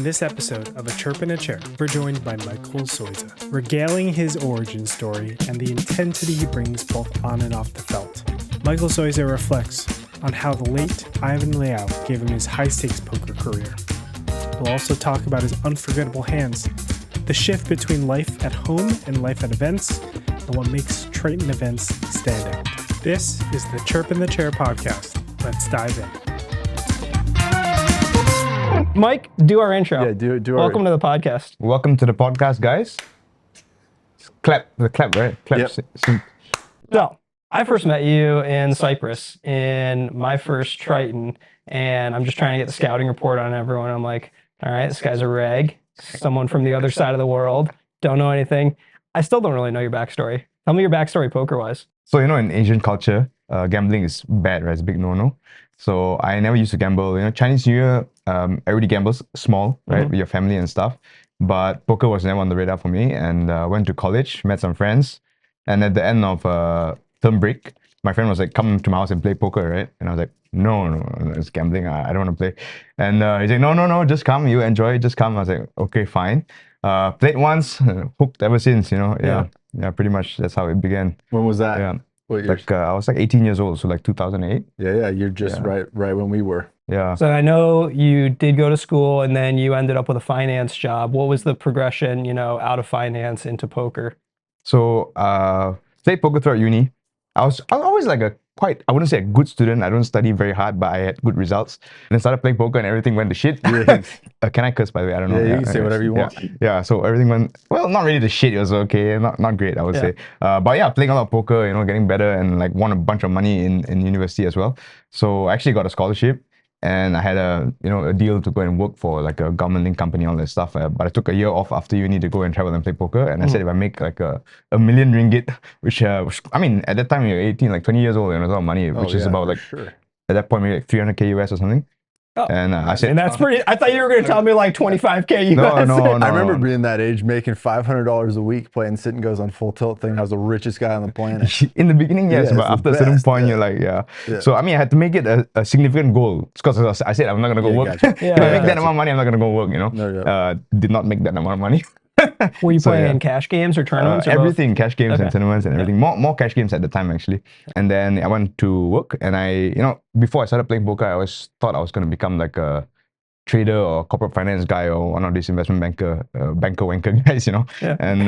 this episode of A Chirp in a Chair, we're joined by Michael Soyza, regaling his origin story and the intensity he brings both on and off the felt. Michael Soyza reflects on how the late Ivan Leow gave him his high-stakes poker career. We'll also talk about his unforgettable hands, the shift between life at home and life at events, and what makes Triton events stand out. This is the Chirp in the Chair podcast. Let's dive in. Mike, do our intro. Yeah, do our... Welcome to the podcast. Welcome to the podcast, guys. Clap, right? Clap. Yep. So, I first met you in Cyprus in my first Triton, and I'm just trying to get the scouting report on everyone. I'm like, all right, this guy's a reg, someone from the other side of the world, don't know anything. I still don't really know your backstory. Tell me your backstory poker-wise. So, in Asian culture, gambling is bad, right? It's a big no-no. So I never used to gamble. Chinese New Year, everybody gambles small, right, with your family and stuff. But poker was never on the radar for me. And went to college, met some friends. And at the end of term break, my friend was like, come to my house and play poker, right? And I was like, no, it's gambling. I don't want to play. And he's like, no, just come. You enjoy it, just come. I was like, okay, fine. Played once, hooked ever since, Yeah, pretty much that's how it began. When was that? Yeah. What years? I was like 18 years old, so like 2008. Yeah, you're just right when we were. Yeah. So I know you did go to school and then you ended up with a finance job. What was the progression, out of finance into poker? So played poker throughout uni. I was always like I wouldn't say a good student. I don't study very hard, but I had good results. And then started playing poker and everything went to shit. Yeah. Can I curse, by the way? I don't know. Yeah, you can say whatever you want. Yeah, so everything went, well, not really to shit. It was okay. Not great, I would say. But yeah, playing a lot of poker, getting better and like won a bunch of money in university as well. So I actually got a scholarship. And I had a deal to go and work for like a government-linked company, all that stuff. But I took a year off after uni to go and travel and play poker. And I said, if I make like a million ringgit, which I mean, at that time you're 18, like 20 years old, and a lot of money, which is about like at that point maybe like 300K US or something. Oh, and I said, and that's pretty. I thought you were going to tell me like 25K US. No. I remember being that age, making $500 a week playing Sit and Goes on Full Tilt thing. I was the richest guy on the planet. In the beginning, yes, but after a certain point, you're like, yeah. So I mean, I had to make it a significant goal because I said I'm not gonna go work. Gotcha. If I make that amount of money, I'm not gonna go work. Did not make that amount of money. Were you playing in cash games or tournaments? Or everything, cash games and tournaments and everything. More cash games at the time actually. And then I went to work, and before I started playing poker, I always thought I was gonna become like a trader or corporate finance guy or one of these investment banker wanker guys, And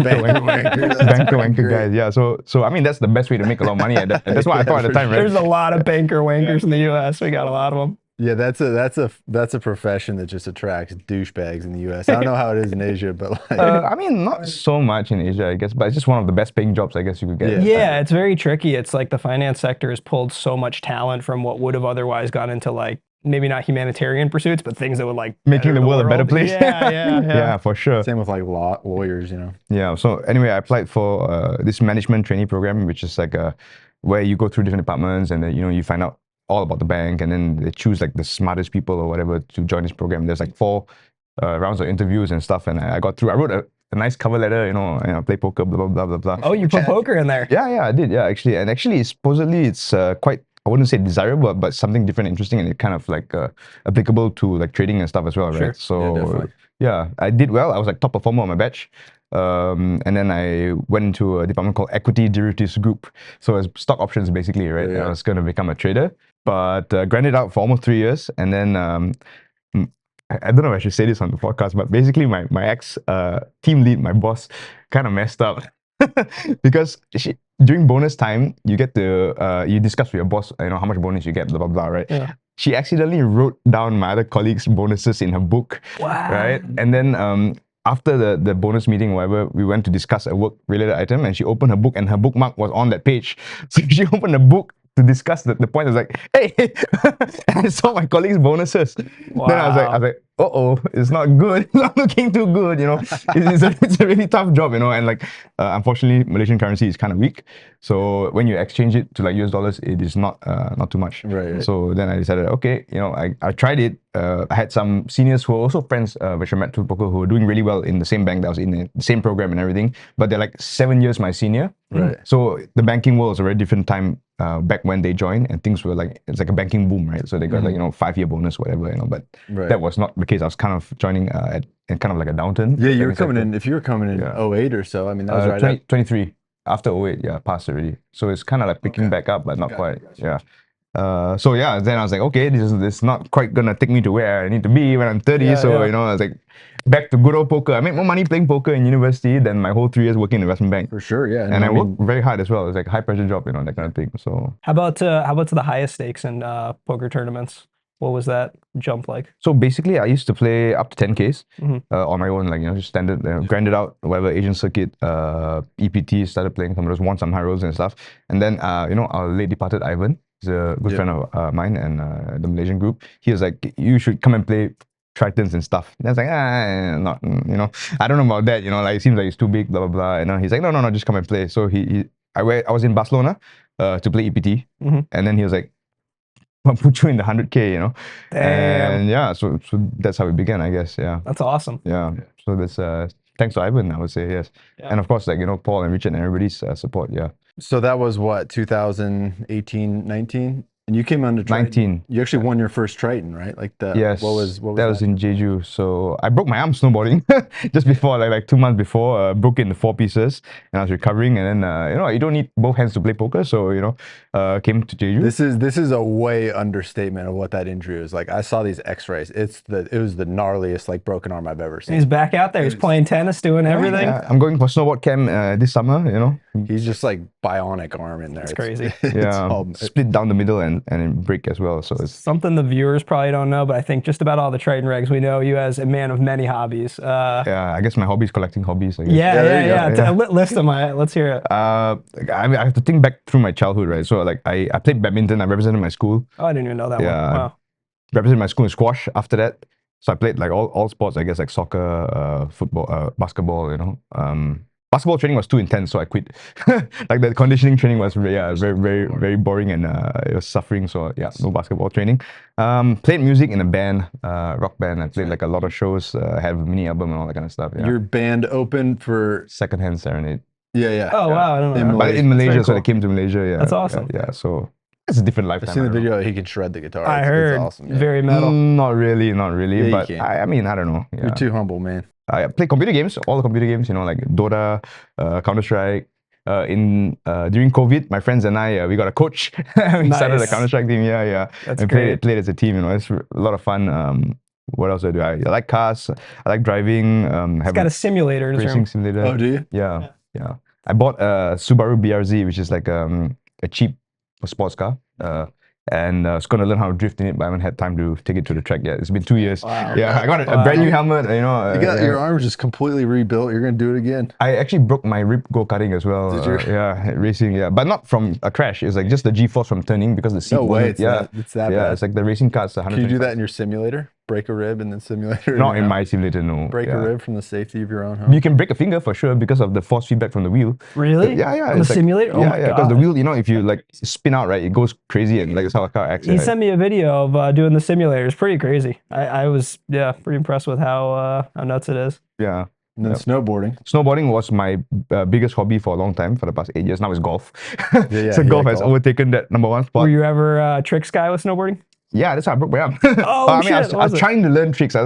banker wanker guys. Yeah. So I mean that's the best way to make a lot of money. That's what I thought at the time, right? There's a lot of banker wankers in the US. We got a lot of them. Yeah, that's a profession that just attracts douchebags in the US. I don't know how it is in Asia, but like I mean not so much in Asia, I guess, but it's just one of the best paying jobs I guess you could get. Yeah, it's very tricky. It's like the finance sector has pulled so much talent from what would have otherwise gone into like maybe not humanitarian pursuits, but things that would like making the world a better place. Yeah, for sure. Same with like lawyers, Yeah. So anyway, I applied for this management trainee program, which is like where you go through different departments and then you find out all about the bank, and then they choose like the smartest people or whatever to join this program. There's like 4 rounds of interviews and stuff, and I got through. I wrote a nice cover letter, play poker, blah blah blah blah blah. Oh, you put poker in there? Yeah, I did. Yeah, actually, and actually, supposedly it's quite. I wouldn't say desirable, but something different, interesting, and it kind of like applicable to like trading and stuff as well, right? Sure. So I did well. I was like top performer on my batch. And then I went into a department called Equity Derivatives Group. So it's stock options basically, right? Yeah. I was going to become a trader, but grinded out for almost 3 years. And then I don't know if I should say this on the podcast, but basically my ex team lead, my boss, kind of messed up. Because during bonus time, you get to you discuss with your boss, how much bonus you get, blah blah blah, right? Yeah. She accidentally wrote down my other colleagues' bonuses in her book, right? And then after the bonus meeting, whatever, we went to discuss a work-related item, and she opened her book, and her bookmark was on that page. So she opened the book to discuss the point. I was like, hey, and I saw my colleagues' bonuses. Wow. Then I was like, uh-oh, it's not good. It's not looking too good, It's a really tough job, and like, unfortunately, Malaysian currency is kind of weak. So when you exchange it to like US dollars, it is not too much. Right. So then I decided, okay, I tried it. I had some seniors who were also friends, which I met through poker, who were doing really well in the same bank that I was in, the same program and everything. But they're like 7 years my senior. Right. So the banking world was a very different time back when they joined, and things were like, it's like a banking boom, right? So they got like 5-year bonus, whatever, but that was not the the case. I was kind of joining in kind of like a downturn. Yeah, you back were coming sector. in. If you were coming in Yeah. 08 or so, I mean, that was right 20, up. 23. After 08, yeah, past already. So it's kind of like picking back up, but not quite. Yeah. So yeah, then I was like, okay, this is not quite gonna take me to where I need to be when I'm 30. Yeah, so yeah. you know, I was like, back to good old poker. I made more money playing poker in university than my whole 3 years working in the investment bank. For sure, yeah. And I mean, worked very hard as well. It was like a high pressure job, you know, that kind of thing. So How about to the highest stakes in poker tournaments? What was that jump like? so basically, I used to play up to 10Ks Mhm. on my own, like, you know, just standard, grinded out whatever Asian circuit, EPT, started playing some of those, won some high rolls and stuff. And then, you know, our late departed Ivan, he's a good friend of mine and the Malaysian group. He was like, you should come and play Tritons and stuff. And I was like, not, you know, I don't know about that, you know, like, it seems like it's too big, blah, blah, blah. And he's like, no, just come and play. So I was in Barcelona to play EPT. Mhm. And then he was like, I'll put you in the 100K, you know? Damn. And yeah, so that's how it began, I guess. Yeah. That's awesome. Yeah. So that's thanks to Ivan, I would say, yes. Yeah. And of course, like, you know, Paul and Richard and everybody's support. Yeah. so that was what, 2018, 19? And you came under Triton. 19. You actually won your first Triton, right? Like the Yes. What was that was in Jeju. So I broke my arm snowboarding just before, like 2 months before, broke it into 4 pieces, and I was recovering. And then you know, you don't need both hands to play poker, so you know, came to Jeju. This is a way understatement of what that injury was. Like, I saw these X-rays. It was the gnarliest like broken arm I've ever seen. He's back out there. He's playing tennis, doing everything. Yeah, I'm going for snowboard camp this summer. You know. He's just like bionic arm in there. It's crazy. Yeah, split down the middle and break as well. So it's Something the viewers probably don't know, but I think just about all the Triton regs, we know you as a man of many hobbies. yeah, I guess my hobby is collecting hobbies. I guess. Yeah. List them. Let's hear it. I mean, I have to think back through my childhood, right? So like I played badminton. I represented my school. Oh, I didn't even know that one. Wow. Represented my school in squash after that. So I played like all sports, I guess, like soccer, football, basketball, you know. Basketball training was too intense, so I quit. Like the conditioning training was very boring, and it was suffering. So yeah, no basketball training. Played music in a band, rock band. I played like a lot of shows, had a mini album and all that kind of stuff. Yeah. Your band opened for Secondhand Serenade. yeah. Oh wow, I don't know. In But in Malaysia, so cool. I came to Malaysia. Yeah, That's awesome. Yeah, so it's a different lifetime. I've seen the I don't know. video. He can shred the guitar. I It's heard. awesome. Yeah. Very metal. Not really. Yeah, you but can. I mean, I don't know. Yeah. You're too humble, man. I play computer games, all the computer games, you know, like Dota, Counter-Strike. During COVID, my friends and I, we got a coach. We started a Nice. Counter-Strike team. Yeah. That's and great. played as a team. You know, it's a lot of fun. What else do I do? I like cars. I like driving. It's Have got a a simulator in his racing room. simulator. Oh, do you? Yeah. I bought a Subaru BRZ, which is like a cheap sports car. And I was going to learn how to drift in it, but I haven't had time to take it to the track yet. It's been 2 years. Wow. Yeah, I got a brand new helmet. You know, You got yeah. your arm just completely rebuilt. You're gonna do it again. I actually broke my rib go-karting as well. Did you? Yeah, racing. Yeah, but not from a crash. It's like just the G-force from turning because the seat. No way. wasn't- It's that yeah. bad. It's like the racing cars. Can you do that in your simulator? Break a rib and then simulator? Not in my simulator, no. Break yeah. a rib from the safety of your own home. You can break a finger for sure because of the force feedback from the wheel. Really? Yeah. On the it's like- simulator? Oh my yeah, because the God. wheel, you know, if you like spin out, right, it goes crazy and like that's how a car acts. He right? sent me a video of doing the simulator. It's pretty crazy. I was pretty impressed with how nuts it is. Yeah. And then snowboarding. Snowboarding was my biggest hobby for a long time, for the past 8 years. Now it's golf. Yeah, so golf has golf. overtaken that number one spot. Were you ever tricks guy with snowboarding? Yeah, that's how I broke my arm. Oh, I mean, I shit, was was it? trying to learn tricks. I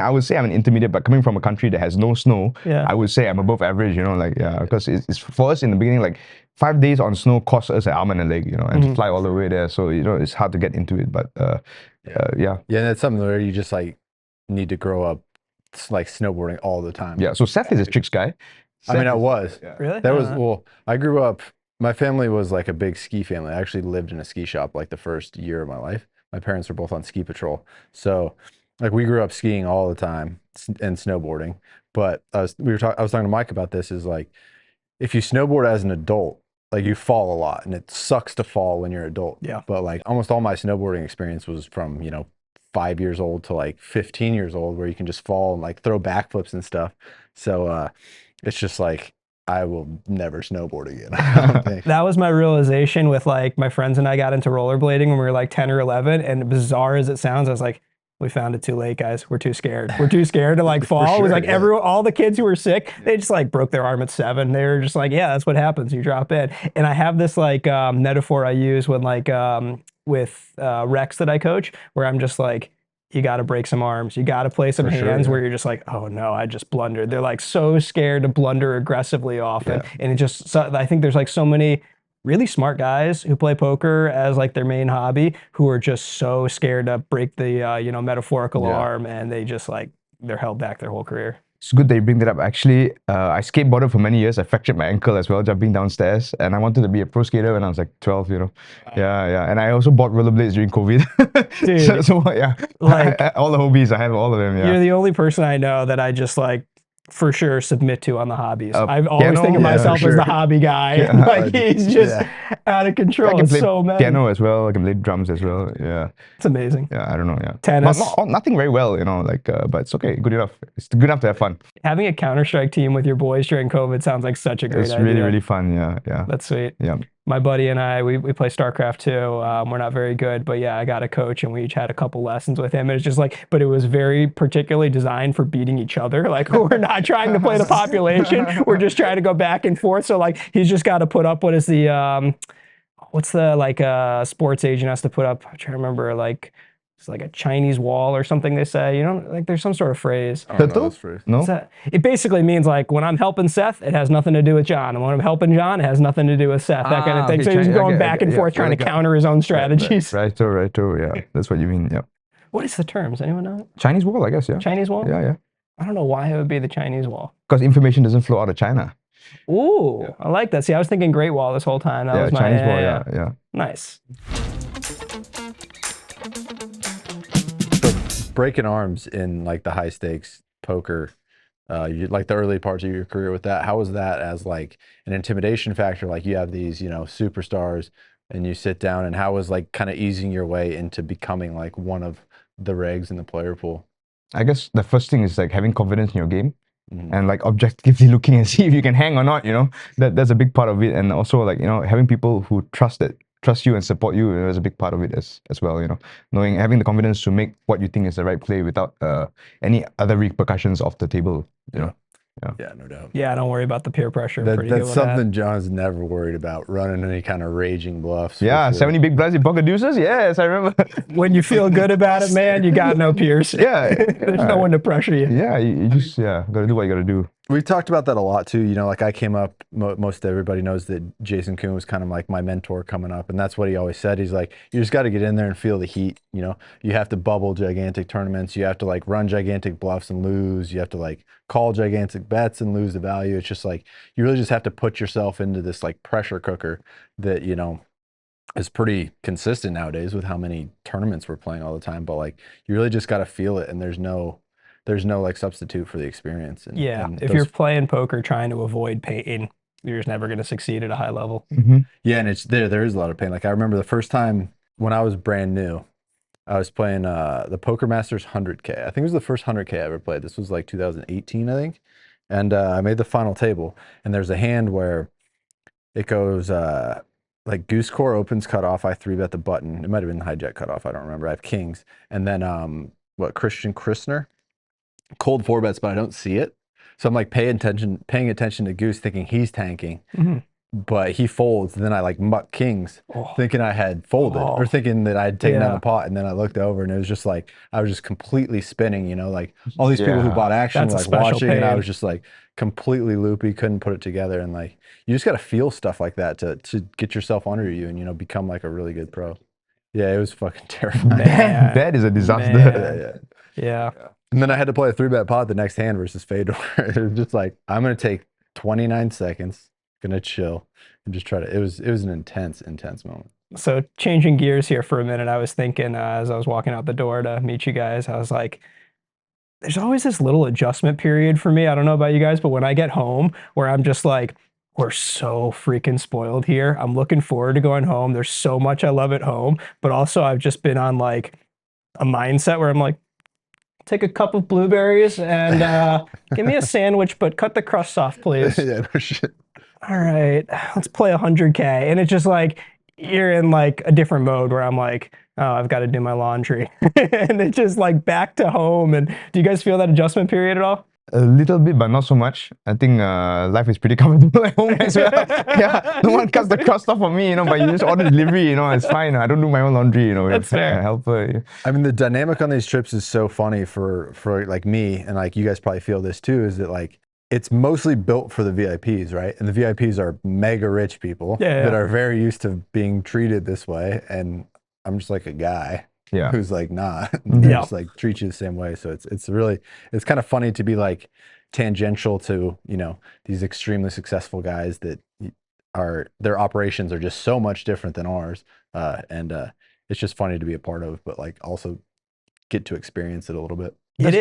would say I'm an intermediate, but coming from a country that has no snow, Yeah. I would say I'm above average, you know, like, yeah, because it's for us in the beginning, like 5 days on snow cost us an arm and a leg, you know, and to fly all the way there. So, you know, it's hard to get into it, but yeah. Yeah, and that's something where you just like need to grow up like snowboarding all the time. Yeah, so Seth is a tricks guy. I mean, I Seth is- was. Really? That was, well, I grew up, my family was like a big ski family. I actually lived in a ski shop like the first year of my life. My parents were both on ski patrol. So like we grew up skiing all the time and snowboarding. But I was talking to Mike about this, is like, if you snowboard as an adult, like you fall a lot and it sucks to fall when you're an adult. Yeah. But like almost all my snowboarding experience was from, 5 years old to like 15 years old, where you can just fall and like throw backflips and stuff. So it's just like, I will never snowboard again. I don't think. That was my realization with like my friends and I got into rollerblading when we were like 10 or 11. And bizarre as it sounds, I was like, we found it too late, guys. We're too scared. We're too scared to like fall. It was sure, like yeah. all the kids who were sick, they just like broke their arm at 7. They were just like, yeah, that's what happens. You drop in. And I have this like metaphor I use when like with recs that I coach, where I'm just like, you got to break some arms. You got to play some For sure, hands yeah. where you're just like, oh no, I just blundered. They're like so scared to blunder aggressively often. Yeah. And it just, so, I think there's like so many really smart guys who play poker as like their main hobby who are just so scared to break the, metaphorical Yeah. arm, and they just like, they're held back their whole career. It's good that you bring that up. Actually, I skateboarded for many years. I fractured my ankle as well, jumping downstairs. And I wanted to be a pro skater when I was like 12, you know. Yeah, yeah. And I also bought rollerblades during COVID. Dude, so yeah, like- all the hobbies, I have all of them. Yeah. You're the only person I know that I just like for sure submit to on the hobbies. I always piano? think of Yeah, myself for as the sure. hobby guy. Yeah. Like he's just out of I control. can It's play so many. piano as well. I can play drums as well. Yeah, It's amazing. yeah. I don't know. Yeah, Tennis. nothing very well, you know. Like, but it's okay. Good enough. It's good enough to have fun. Having a Counter-Strike team with your boys during COVID sounds like such a great It's idea. really, really fun. Yeah, yeah, That's sweet. yeah. My buddy and I, we play StarCraft too. We're not very good, but yeah, I got a coach and we each had a couple lessons with him. And it's just like, but it was very particularly designed for beating each other. Like we're not trying to play the population. We're just trying to go back and forth. So like he's just got to put up what is the what's the like sports agent has to put up? I'm trying to remember, like it's like a Chinese wall or something they say. You know, like there's some sort of phrase. I don't know Turtle? this phrase. No. It basically means like when I'm helping Seth, it has nothing to do with John. And when I'm helping John, it has nothing to do with Seth, that kind of thing. okay, So he's China- going okay, back okay, and yeah, forth trying to got it. counter his own strategies. Right, yeah. That's what you mean. Yeah. What is the terms? Anyone know? Chinese wall, I guess. Yeah. Chinese wall? Yeah, yeah. I don't know why it would be the Chinese wall. Because information doesn't flow out of China. Ooh, I like that. See, I was thinking Great Wall this whole time. That Yeah, was my Chinese wall. Yeah, yeah. Nice. Breaking arms in like the high stakes poker, like the early parts of your career with that, how was that as like an intimidation factor? Like you have these, superstars and you sit down, and how was like kind of easing your way into becoming like one of the regs in the player pool? I guess the first thing is like having confidence in your game. Mhm. And like objectively looking and see if you can hang or not, that's a big part of it. And also like, having people who trust you and support you is a big part of it as well, having the confidence to make what you think is the right play without any other repercussions off the table, Yeah, no doubt. Yeah, don't worry about the peer pressure. I'm pretty good That's with that. something John's never worried about, running any kind of raging bluffs. Yeah, before. 70 big blinds in poker deuces. Yes, I remember. When you feel good about it, man, you got no peers. Yeah, There's no one to pressure you. Yeah, you just gotta do what you gotta do. We talked about that a lot too. Like I came up, most everybody knows that Jason Kuhn was kind of like my mentor coming up. And that's what he always said. He's like, you just got to get in there and feel the heat. You have to bubble gigantic tournaments. You have to like run gigantic bluffs and lose. You have to like call gigantic bets and lose the value. It's just like, you really just have to put yourself into this like pressure cooker that, is pretty consistent nowadays with how many tournaments we're playing all the time. But like, you really just got to feel it. And there's no like substitute for the experience. And, Yeah, and if you're playing poker trying to avoid pain, you're just never going to succeed at a high level. Mm-hmm. Yeah, and there is a lot of pain. Like I remember the first time when I was brand new, I was playing the Poker Masters 100K. I think it was the first 100K I ever played. This was like 2018, I think. And I made the final table, and there's a hand where it goes like goose core opens cutoff. I 3-bet the button. It might have been hijack cutoff. I don't remember. I have kings, and then Christian Christner cold 4-bets, but I don't see it. So I'm like paying attention to goose, thinking he's tanking. Mm-hmm. But he folds, and then I like muck kings, thinking I had folded, or thinking that I had taken down the pot, and then I looked over, and it was just like I was just completely spinning, like all these people who bought action were like watching, and I was just like completely loopy, couldn't put it together, and like you just got to feel stuff like that to get yourself under you, and become like a really good pro. Yeah, it was fucking terrifying. That is a disaster. Yeah. And then I had to play a 3-bet pot the next hand versus Fedor. It was just like, I'm gonna take 29 seconds. Gonna chill and just try to. It was an intense moment. So changing gears here for a minute, I was thinking as I was walking out the door to meet you guys, I was like, there's always this little adjustment period for me. I don't know about you guys, but when I get home where I'm just like, we're so freaking spoiled here. I'm looking forward to going home. There's so much I love at home, but also I've just been on like a mindset where I'm like, take a cup of blueberries and give me a sandwich, but cut the crust off, please. Yeah, no shit. All right, let's play 100K. And it's just like, you're in like a different mode where I'm like, oh, I've got to do my laundry. And it's just like back to home. And do you guys feel that adjustment period at all? A little bit, but not so much. I think life is pretty comfortable at home as well. Yeah, no one cuts the crust off for me, you know, but you just order delivery, you know, it's fine. I don't do my own laundry, you know. That's fair. A helper. Yeah. I mean, the dynamic on these trips is so funny for like me, and like you guys probably feel this too, is that like it's mostly built for the VIPs, right? And the VIPs are mega rich people that are very used to being treated this way. And I'm just like a guy who's like, nah, just like treat you the same way. So it's kind of funny to be like tangential to, you know, these extremely successful guys that their operations are just so much different than ours. It's just funny to be a part of, but like also get to experience it a little bit. That's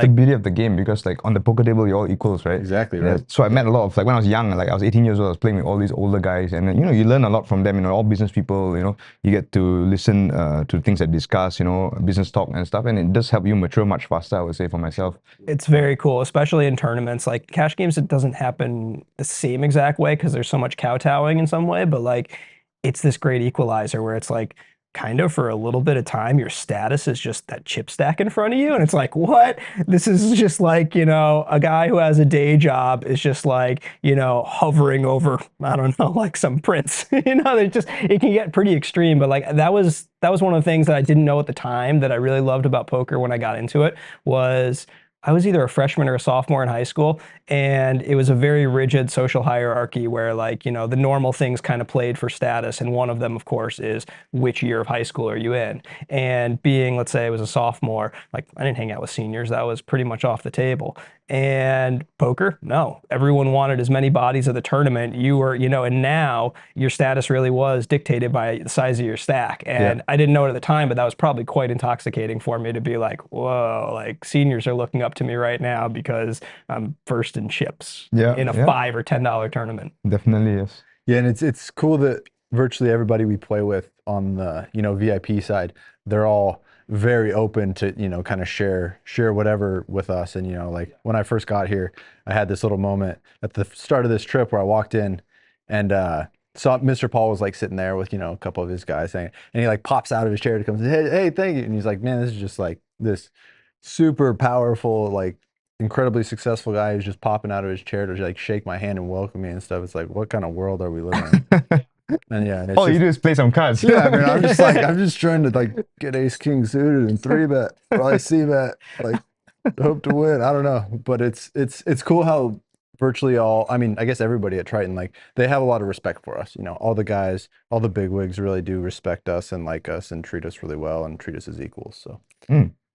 the beauty of the game, because like on the poker table you're all equals, right? Exactly, right. So I met a lot of, like when I was young, like I was 18 years old, I was playing with all these older guys, and you know, you learn a lot from them, you know, all business people, you know, you get to listen to things that discuss, you know, business talk and stuff, and it does help you mature much faster, I would say, for myself. It's very cool, especially in tournaments. Like cash games, it doesn't happen the same exact way because there's so much kowtowing in some way, but like it's this great equalizer where it's like, kind of for a little bit of time, your status is just that chip stack in front of you. And it's like, what? This is just like, you know, a guy who has a day job is just like, you know, hovering over, I don't know, like some prince. You know, it can get pretty extreme. But like that was one of the things that I didn't know at the time that I really loved about poker when I got into it was I was either a freshman or a sophomore in high school, and it was a very rigid social hierarchy where, like, you know, the normal things kind of played for status, and one of them, of course, is which year of high school are you in? And being, let's say I was a sophomore, like, I didn't hang out with seniors. That was pretty much off the table. And poker, no. Everyone wanted as many bodies of the tournament. You were, you know, and now your status really was dictated by the size of your stack. And I didn't know it at the time, but that was probably quite intoxicating for me to be like, whoa, like seniors are looking up to me right now because I'm first in chips in a $5 or $10 tournament. Definitely, yes. Yeah, and it's cool that virtually everybody we play with on the, you know, VIP side, they're all very open to, you know, kind of share whatever with us. And, you know, like when I first got here, I had this little moment at the start of this trip where I walked in and saw Mr. Paul was like sitting there with, you know, a couple of his guys saying, and he like pops out of his chair to come say, hey, thank you. And he's like, man, this is just like this super powerful, like incredibly successful guy who's just popping out of his chair to like shake my hand and welcome me and stuff. It's like, what kind of world are we living in? And yeah, and all you do is play some cards. Yeah, I mean, I'm just trying to like get ace king suited and 3-bet, probably c-bet, like hope to win. I don't know, but it's cool how virtually all, I mean, I guess everybody at Triton, like they have a lot of respect for us. You know, all the guys, all the bigwigs really do respect us and like us and treat us really well and treat us as equals. So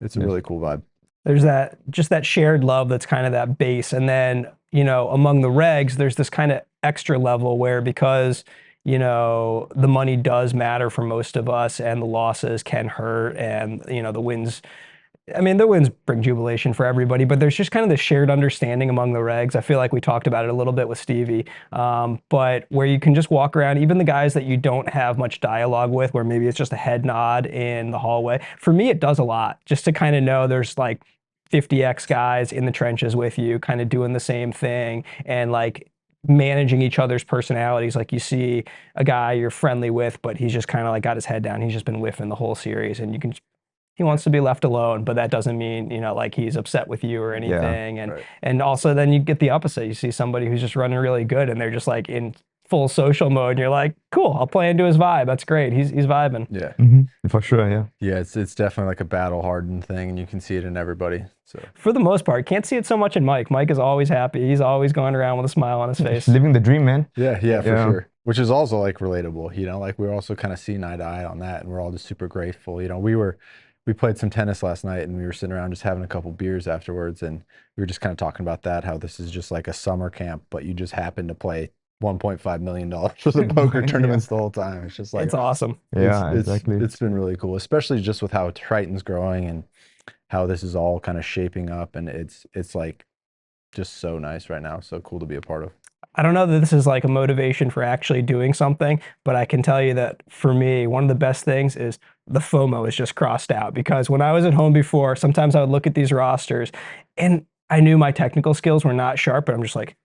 it's a really cool vibe. There's that shared love that's kind of that base, and then, you know, among the regs, there's this kind of extra level where, because, you know, the money does matter for most of us and the losses can hurt, and, you know, the wins, I mean, the wins bring jubilation for everybody, but there's just kind of the shared understanding among the regs. I feel like we talked about it a little bit with Stevie, but where you can just walk around, even the guys that you don't have much dialogue with, where maybe it's just a head nod in the hallway. For me, it does a lot just to kind of know there's like 50x guys in the trenches with you, kind of doing the same thing, and like managing each other's personalities. Like you see a guy you're friendly with, but he's just kind of like got his head down. He's just been whiffing the whole series, and you can, he wants to be left alone, but that doesn't mean, you know, like he's upset with you or anything. And also then you get the opposite. You see somebody who's just running really good and they're just like in full social mode, and you're like, cool, I'll play into his vibe. That's great. He's vibing. Yeah. For sure, yeah. Yeah, it's definitely like a battle hardened thing, and you can see it in everybody. So for the most part, can't see it so much in Mike. Mike is always happy. He's always going around with a smile on his face. Living the dream, man. Yeah, for sure. Which is also like relatable, you know, like we're also kind of seeing eye to eye on that, and we're all just super grateful. You know, we played some tennis last night, and we were sitting around just having a couple beers afterwards, and we were just kind of talking about that, how this is just like a summer camp, but you just happen to play $1.5 million worth of poker tournaments the whole time. It's just like, it's awesome. Yeah, exactly. It's been really cool, especially just with how Triton's growing and how this is all kind of shaping up, and it's like just so nice right now. So cool to be a part of. I don't know that this is like a motivation for actually doing something, but I can tell you that for me, one of the best things is the FOMO is just crossed out, because when I was at home before, sometimes I would look at these rosters and I knew my technical skills were not sharp, but I'm just like,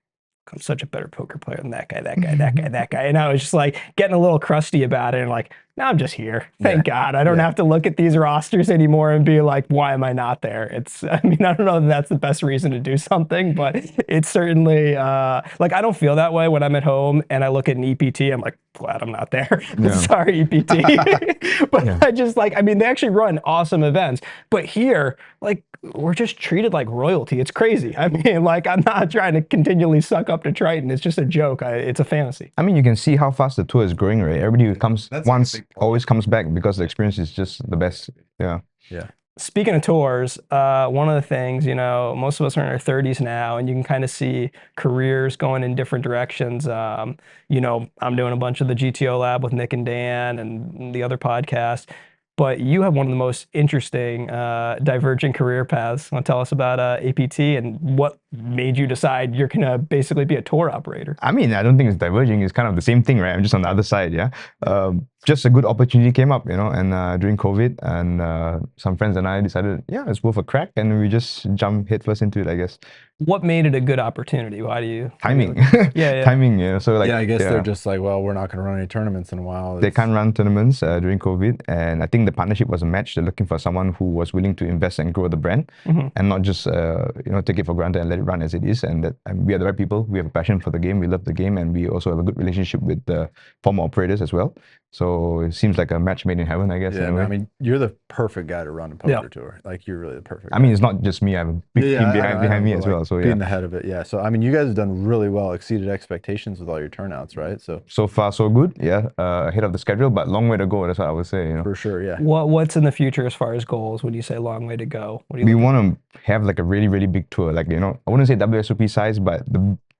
I'm such a better poker player than that guy, that guy, that guy, that guy. And I was just like getting a little crusty about it and like, now I'm just here. Thank God. I don't have to look at these rosters anymore and be like, why am I not there? I mean, I don't know if that's the best reason to do something, but it's certainly, like, I don't feel that way when I'm at home and I look at an EPT. I'm like, glad I'm not there. Sorry, EPT. But I just like, I mean, they actually run awesome events. But here, like, we're just treated like royalty. It's crazy. I mean, like, I'm not trying to continually suck up to Triton. It's just a joke. It's a fantasy. I mean, you can see how fast the tour is growing, right? Everybody who comes once always comes back because the experience is just the best. Yeah. Yeah. Speaking of tours, one of the things, you know, most of us are in our 30s now, and you can kind of see careers going in different directions. You know, I'm doing a bunch of the GTO Lab with Nick and Dan and the other podcast. But you have one of the most interesting divergent career paths. Want to tell us about APT and what made you decide you're going to basically be a tour operator? I mean, I don't think it's diverging. It's kind of the same thing, right? I'm just on the other side, yeah. Just a good opportunity came up, you know, and during COVID, and some friends and I decided, yeah, it's worth a crack, and we just jumped headfirst into it, I guess. What made it a good opportunity? Why do you? Timing. Yeah. Timing, yeah. So like, I guess they're just like, well, we're not going to run any tournaments in a while. They can't run tournaments during COVID, and I think the partnership was a match. They're looking for someone who was willing to invest and grow the brand, and not just you know, take it for granted and let it run as it is. And we are the right people. We have a passion for the game. We love the game, and we also have a good relationship with the former operators as well. So it seems like a match made in heaven, I guess. Yeah, I mean, you're the perfect guy to run a poker tour. Like, you're really the perfect guy. I mean, it's not just me. I have a big team behind me as well. So being the head of it, yeah. So I mean, you guys have done really well, exceeded expectations with all your turnouts, right? So far so good, yeah. Ahead of the schedule, but long way to go. That's what I would say. You know, for sure, yeah. What's in the future as far as goals? When you say long way to go, what do you? We want to have like a really, really big tour. Like, you know, I wouldn't say WSOP size, but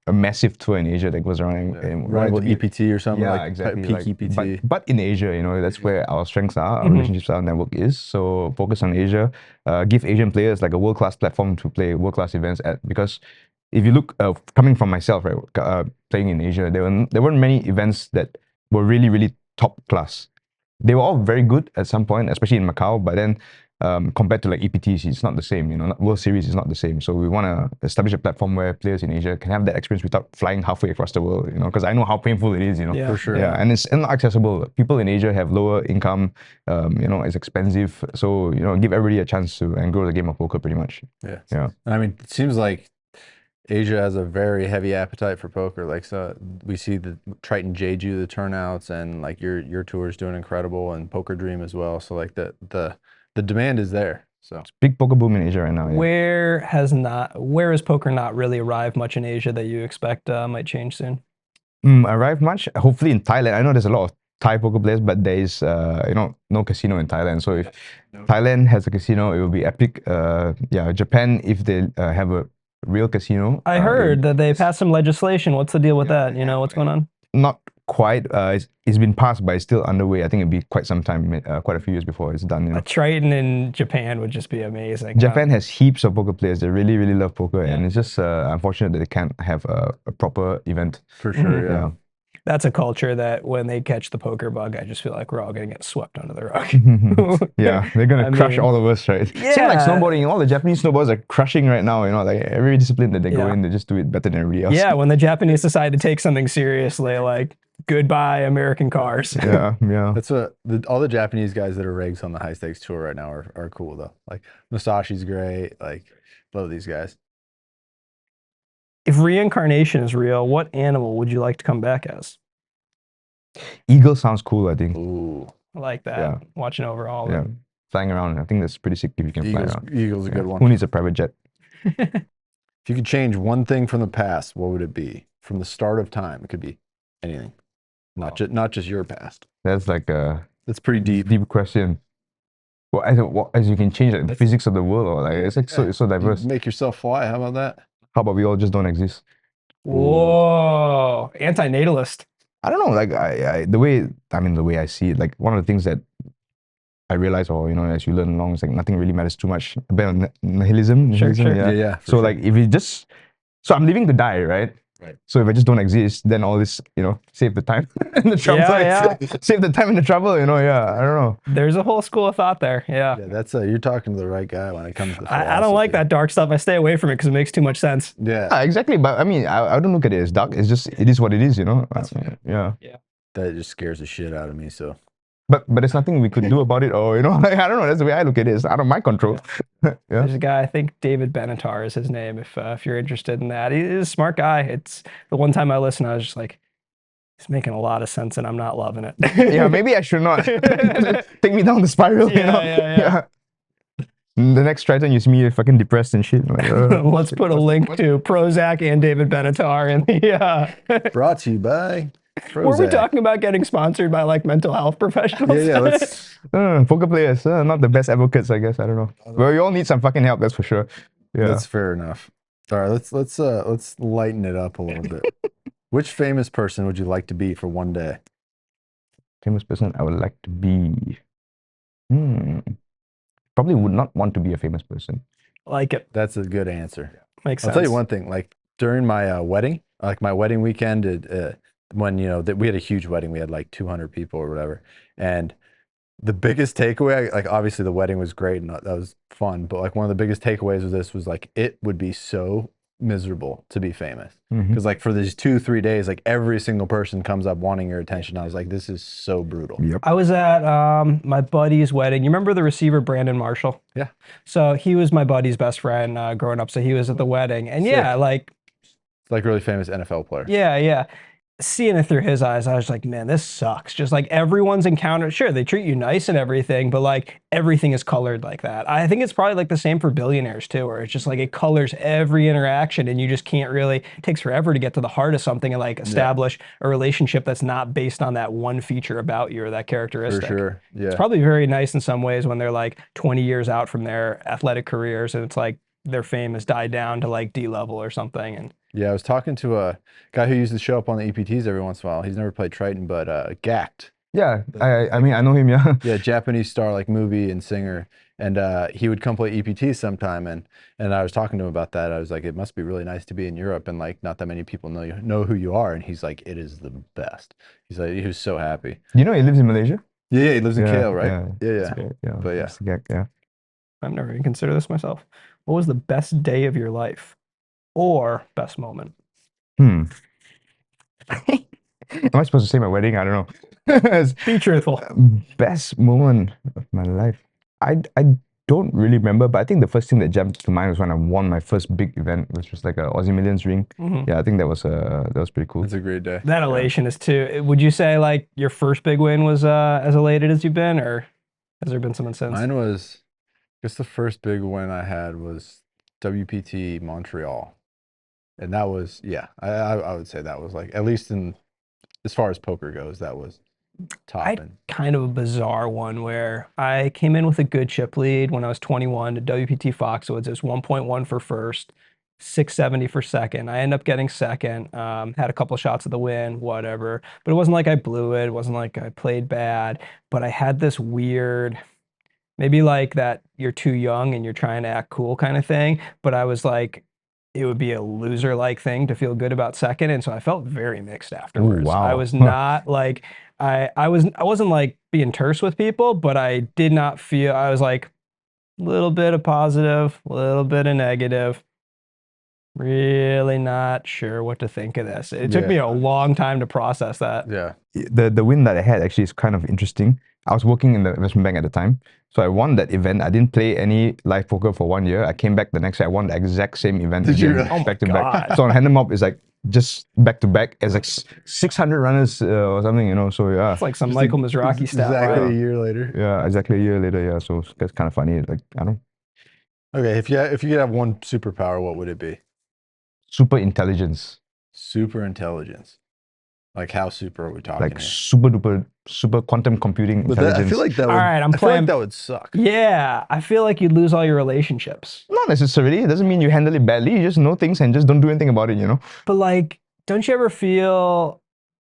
a massive tour in Asia that goes around. Rival EPT or something, yeah, like exactly. peak EPT. But in Asia, you know, that's where our strengths are, our relationships, our network is. So focus on Asia, give Asian players like a world-class platform to play world-class events at. Because if you look, coming from myself, right, playing in Asia, there weren't many events that were really, really top class. They were all very good at some point, especially in Macau, but then compared to like EPTs, it's not the same, you know, World Series is not the same. So we want to establish a platform where players in Asia can have that experience without flying halfway across the world, you know, because I know how painful it is, you know. Yeah. For sure. Yeah, and it's inaccessible. People in Asia have lower income, you know, it's expensive. So, you know, give everybody a chance to and grow the game of poker pretty much. Yeah. Yeah. And I mean, it seems like Asia has a very heavy appetite for poker. Like, so we see the Triton Jeju, the turnouts, and like your tour is doing incredible, and Poker Dream as well. So like the demand is there. So it's big poker boom in Asia right now. Yeah. Where has poker not really arrived much in Asia that you expect might change soon? Arrive much? Hopefully in Thailand. I know there's a lot of Thai poker players, but there is you know, no casino in Thailand. So if Thailand has a casino, it will be epic. Yeah, Japan, if they have a real casino. I heard that they passed some legislation. What's the deal with that? You know, what's going on? Not quite. It's been passed, but it's still underway. I think it'll be quite some time, quite a few years before it's done. You know? A Triton in Japan would just be amazing. Japan has heaps of poker players. They really, really love poker, and it's just unfortunate that they can't have a proper event. For sure, yeah. That's a culture that when they catch the poker bug, I just feel like we're all going to get swept under the rug. Yeah, they're going to crush all of us, right? Yeah. Seems like snowboarding, all the Japanese snowboarders are crushing right now, you know, like every discipline that they go in, they just do it better than everybody else. Yeah, when the Japanese decide to take something seriously, like goodbye American cars. Yeah. That's what all the Japanese guys that are regs on the high stakes tour right now are cool though. Like Masashi's great, like love these guys. If reincarnation is real, what animal would you like to come back as? Eagle sounds cool, I think. Ooh. I like that. Yeah. Watching over all of Yeah. them. Flying around. I think that's pretty sick if you can fly around. Eagle's a good one. Who needs a private jet? If you could change one thing from the past, what would it be? From the start of time, it could be anything. Not just your past. That's like a That's pretty deep. deep question. Well, as you can change like, the physics of the world, or like it's like so diverse. Make yourself fly. How about that? How about we all just don't exist? Whoa, anti-natalist. I don't know, like the way I see it, like one of the things that I realize, or you know, as you learn along, it's like nothing really matters too much. A bit of nihilism. Sure. Yeah. So like if you just, so I'm living to die, right? Right. So if I just don't exist, then all this, you know, save the time and the trouble. Save the time and the trouble, you know. Yeah, I don't know. There's a whole school of thought there. Yeah. Yeah, that's you're talking to the right guy when it comes to I don't like that dark stuff. I stay away from it because it makes too much sense. Yeah, exactly. But I mean, I don't look at it as dark. It's just, it is what it is, you know. That's yeah. that just scares the shit out of me. So But there's nothing we could do about it, or like, I don't know. That's the way I look at it. It's out of my control. Yeah. There's a guy, I think David Benatar is his name. If you're interested in that, he's a smart guy. It's the one time I listened, I was just like, it's making a lot of sense, and I'm not loving it. Yeah, maybe I should not take me down the spiral. Yeah. The next Triton is me fucking depressed and shit. Like, Let's put a link to Prozac and David Benatar in the. Brought to you by Were we Prozac. talking about getting sponsored by like mental health professionals? Yeah, let's. poker players, not the best advocates, I guess. I don't know. Well, you all need some fucking help, that's for sure. Yeah. That's fair enough. All right, let's lighten it up a little bit. Which famous person would you like to be for one day? Famous person I would like to be. Probably would not want to be a famous person. Like it. That's a good answer. Makes I'll sense. tell you one thing. Like during my wedding, like my wedding weekend, when we had a huge wedding, we had like 200 people or whatever, and the biggest takeaway, like obviously the wedding was great and that was fun, but like one of the biggest takeaways of this was like it would be so miserable to be famous because like for these 2-3 days, like every single person comes up wanting your attention. I was like, this is so brutal. Yep. I was at my buddy's wedding. You remember the receiver Brandon Marshall? Yeah. So he was my buddy's best friend growing up. So he was at the wedding, and yeah, like really famous NFL player. yeah. Seeing it through his eyes, I was like, man, this sucks. Just like everyone's encountered, sure, they treat you nice and everything, but like everything is colored like that. I think it's probably like the same for billionaires too, where it's just like it colors every interaction and you just can't really, it takes forever to get to the heart of something and like establish a relationship that's not based on that one feature about you or that characteristic. For sure. Yeah. It's probably very nice in some ways when they're like 20 years out from their athletic careers and it's like their fame has died down to like D level or something. And Yeah, I was talking to a guy who used to show up on the EPTs every once in a while. He's never played Triton, but Gact. Yeah, I mean, I know him, yeah. Yeah, Japanese star, like movie and singer. And he would come play EPTs sometime. And I was talking to him about that. I was like, it must be really nice to be in Europe and like not that many people know who you are. And he's like, it is the best. He's like, he was so happy. You know he lives in Malaysia? Yeah, he lives in KL, right? Yeah. Yeah. But yeah. Yeah. I've never even considered this myself. What was the best day of your life or best moment? Am I supposed to say my wedding? I don't know. Be truthful. Best moment of my life. I don't really remember, but I think the first thing that jumped to mind was when I won my first big event, which was like a Aussie Millions ring. Yeah, I think that was pretty cool. It's a great day. That elation is too. Would you say like your first big win was as elated as you've been, or has there been someone since? Mine was, I guess the first big win I had was WPT Montreal. And that was, yeah, I would say that was like, at least as far as poker goes, that was top. I had kind of a bizarre one where I came in with a good chip lead when I was 21 to WPT Foxwoods. It was 1.1 for first, 670 for second. I ended up getting second, had a couple of shots at the win, whatever. But it wasn't like I blew it. It wasn't like I played bad. But I had this weird, maybe like that you're too young and you're trying to act cool kind of thing. But I was like, it would be a loser-like thing to feel good about second, and so I felt very mixed afterwards. Ooh, wow. I was not like I wasn't like being terse with people, but I did not feel. I was like a little bit of positive, a little bit of negative. Really not sure what to think of this. It took me a long time to process that. Yeah. The win that I had actually is kind of interesting. I was working in the investment bank at the time. So I won that event. I didn't play any live poker for 1 year. I came back the next year. I won the exact same event. Did you again, really? back to back. So on Hand 'em Up, it's like just back to back. It's like 600 runners or something, So yeah. It's like some Michael Mizrachi stat. Exactly Right? a year later. Yeah, exactly a year later. Yeah, so it's kind of funny. Like, I don't know. Okay, if you could have one superpower, what would it be? Super intelligence. Super intelligence. Like how super are we talking? Like here? super duper, super quantum computing But intelligence. I feel like that would, All right, I'm I feel like playing- that would suck. Yeah, I feel like you'd lose all your relationships. Not necessarily. It doesn't mean you handle it badly. You just know things and just don't do anything about it, But like, don't you ever feel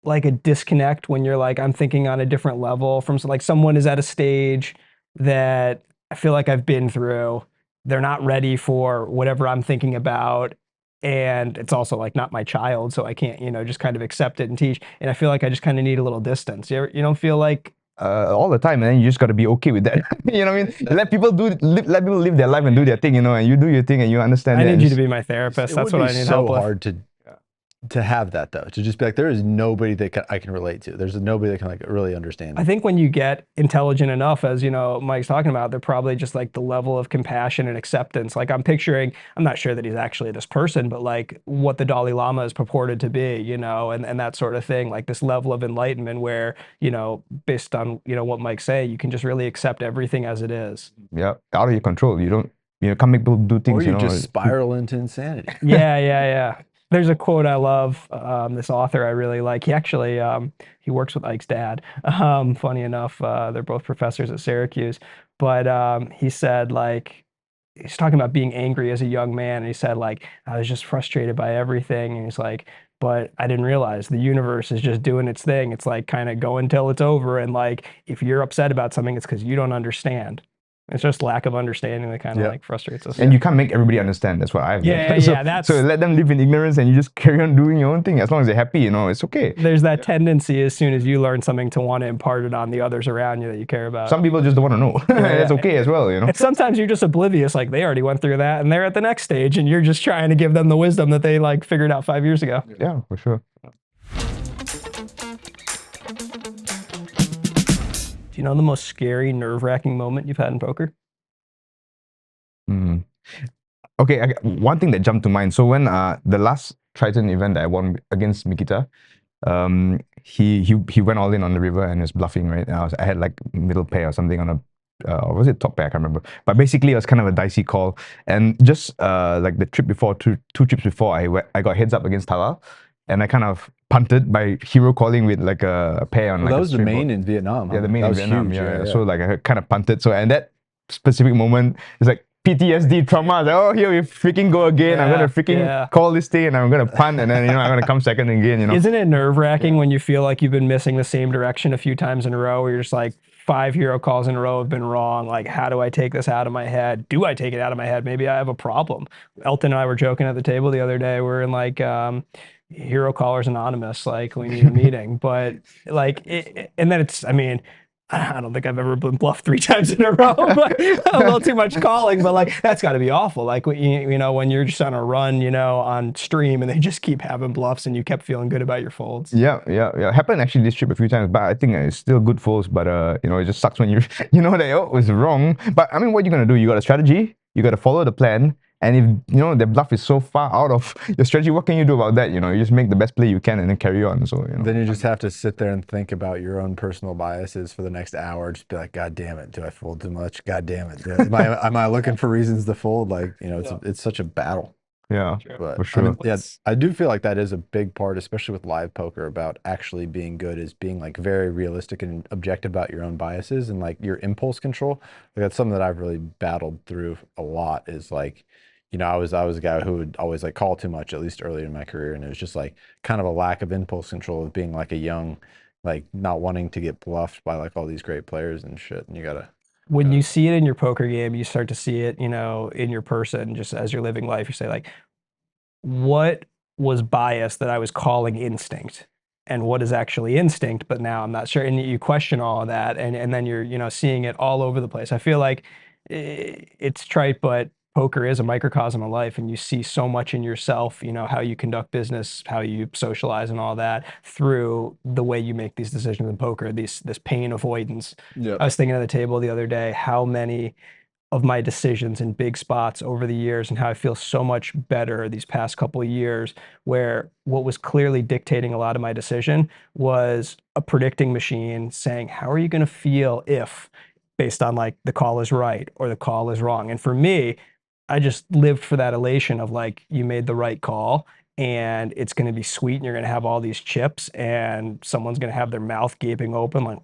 like a disconnect when you're like, I'm thinking on a different level from like someone is at a stage that I feel like I've been through. They're not ready for whatever I'm thinking about. And it's also like not my child, so I can't, just kind of accept it and teach. And I feel like I just kind of need a little distance. You don't feel like all the time, and you just got to be okay with that. You know what I mean? Let people live their life and do their thing, and you do your thing and you understand I that. need you to be my therapist. That's what I need so help with. hard to to have that though, to just be like, there is nobody that I can relate to. There's nobody that can like really understand me. I think when you get intelligent enough, as you know, Mike's talking about, they're probably just like the level of compassion and acceptance. Like I'm picturing, I'm not sure that he's actually this person, but like what the Dalai Lama is purported to be, you know, and that sort of thing, like this level of enlightenment where, you know, based on, you know, what Mike's saying, you can just really accept everything as it is. Yeah, out of your control. You don't, can't make people do things, Or you know. just spiral into insanity. Yeah. There's a quote I love. This author I really like. He actually he works with Ike's dad. Funny enough, they're both professors at Syracuse. But he said like he's talking about being angry as a young man, and he said like I was just frustrated by everything, and he's like, but I didn't realize the universe is just doing its thing. It's like kind of going till it's over, and like if you're upset about something, it's because you don't understand. It's just lack of understanding that kind of like frustrates us. And you can't make everybody understand. That's what I've learned. So let them live in ignorance, and you just carry on doing your own thing. As long as they're happy, you know, it's okay. There's that tendency as soon as you learn something to want to impart it on the others around you that you care about. Some people just don't want to know. That's okay as well, you know. And sometimes you're just oblivious, like they already went through that, and they're at the next stage, and you're just trying to give them the wisdom that they like figured out 5 years ago. Yeah, for sure. Do you know the most scary, nerve-wracking moment you've had in poker? Okay, one thing that jumped to mind. So when the last Triton event that I won against Mikita, he went all in on the river and was bluffing, right? And I had like middle pair or something on a, or was it top pair? I can't remember. But basically, it was kind of a dicey call. And just like the trip before, two trips before, I got heads up against Talal. And I kind of punted by hero calling with like a pair on like that was a the main board. in Vietnam. Yeah, the main in Vietnam. Huge, Yeah. So like I kind of punted. So and that specific moment is like PTSD trauma. I was like, oh, here we freaking go again. I'm gonna freaking call this thing and I'm gonna punt and then you know I'm gonna come second again. You know. Isn't it nerve-wracking when you feel like you've been missing the same direction a few times in a row? Where you're just like 5 hero calls in a row have been wrong. Like, how do I take this out of my head? Do I take it out of my head? Maybe I have a problem. Elton and I were joking at the table the other day. We're in like Hero Callers Anonymous, like we need a meeting, but like, and then it's, I mean, I don't think I've ever been bluffed 3 times in a row, but a little too much calling, but like, that's gotta be awful. Like, you know, when you're just on a run, you know, on stream and they just keep having bluffs and you kept feeling good about your folds. Yeah. Happened actually this trip a few times, but I think it's still good folds, but you know, it just sucks when you know that, oh, it was wrong. But I mean, what are you gonna do? You got a strategy, you gotta follow the plan. And if, you know, the bluff is so far out of your strategy, what can you do about that? You know, you just make the best play you can and then carry on. So, you know. Then you just have to sit there and think about your own personal biases for the next hour. Just be like, God damn it, do I fold too much? God damn it. Am I looking for reasons to fold? Like, you know, it's such a battle. Yeah, but, for sure. I mean, yeah, I do feel like that is a big part, especially with live poker, about actually being good, is being like very realistic and objective about your own biases and like your impulse control. Like that's something that I've really battled through a lot is like, you know, I was a guy who would always like call too much, at least early in my career. And it was just like kind of a lack of impulse control of being like a young, like not wanting to get bluffed by like all these great players and shit. And you gotta. When you see it in your poker game, you start to see it, you know, in your person, just as you're living life. You say like, what was bias that I was calling instinct? And what is actually instinct, but now I'm not sure. And you question all of that. And then you're, you know, seeing it all over the place. I feel like it's trite, but poker is a microcosm of life, and you see so much in yourself, you know, how you conduct business, how you socialize and all that through the way you make these decisions in poker, this pain avoidance. I was thinking at the table the other day, how many of my decisions in big spots over the years and how I feel so much better these past couple of years, where what was clearly dictating a lot of my decision was a predicting machine saying, how are you going to feel if, based on like the call is right or the call is wrong. And for me, I just lived for that elation of like, you made the right call and it's going to be sweet and you're going to have all these chips and someone's going to have their mouth gaping open like,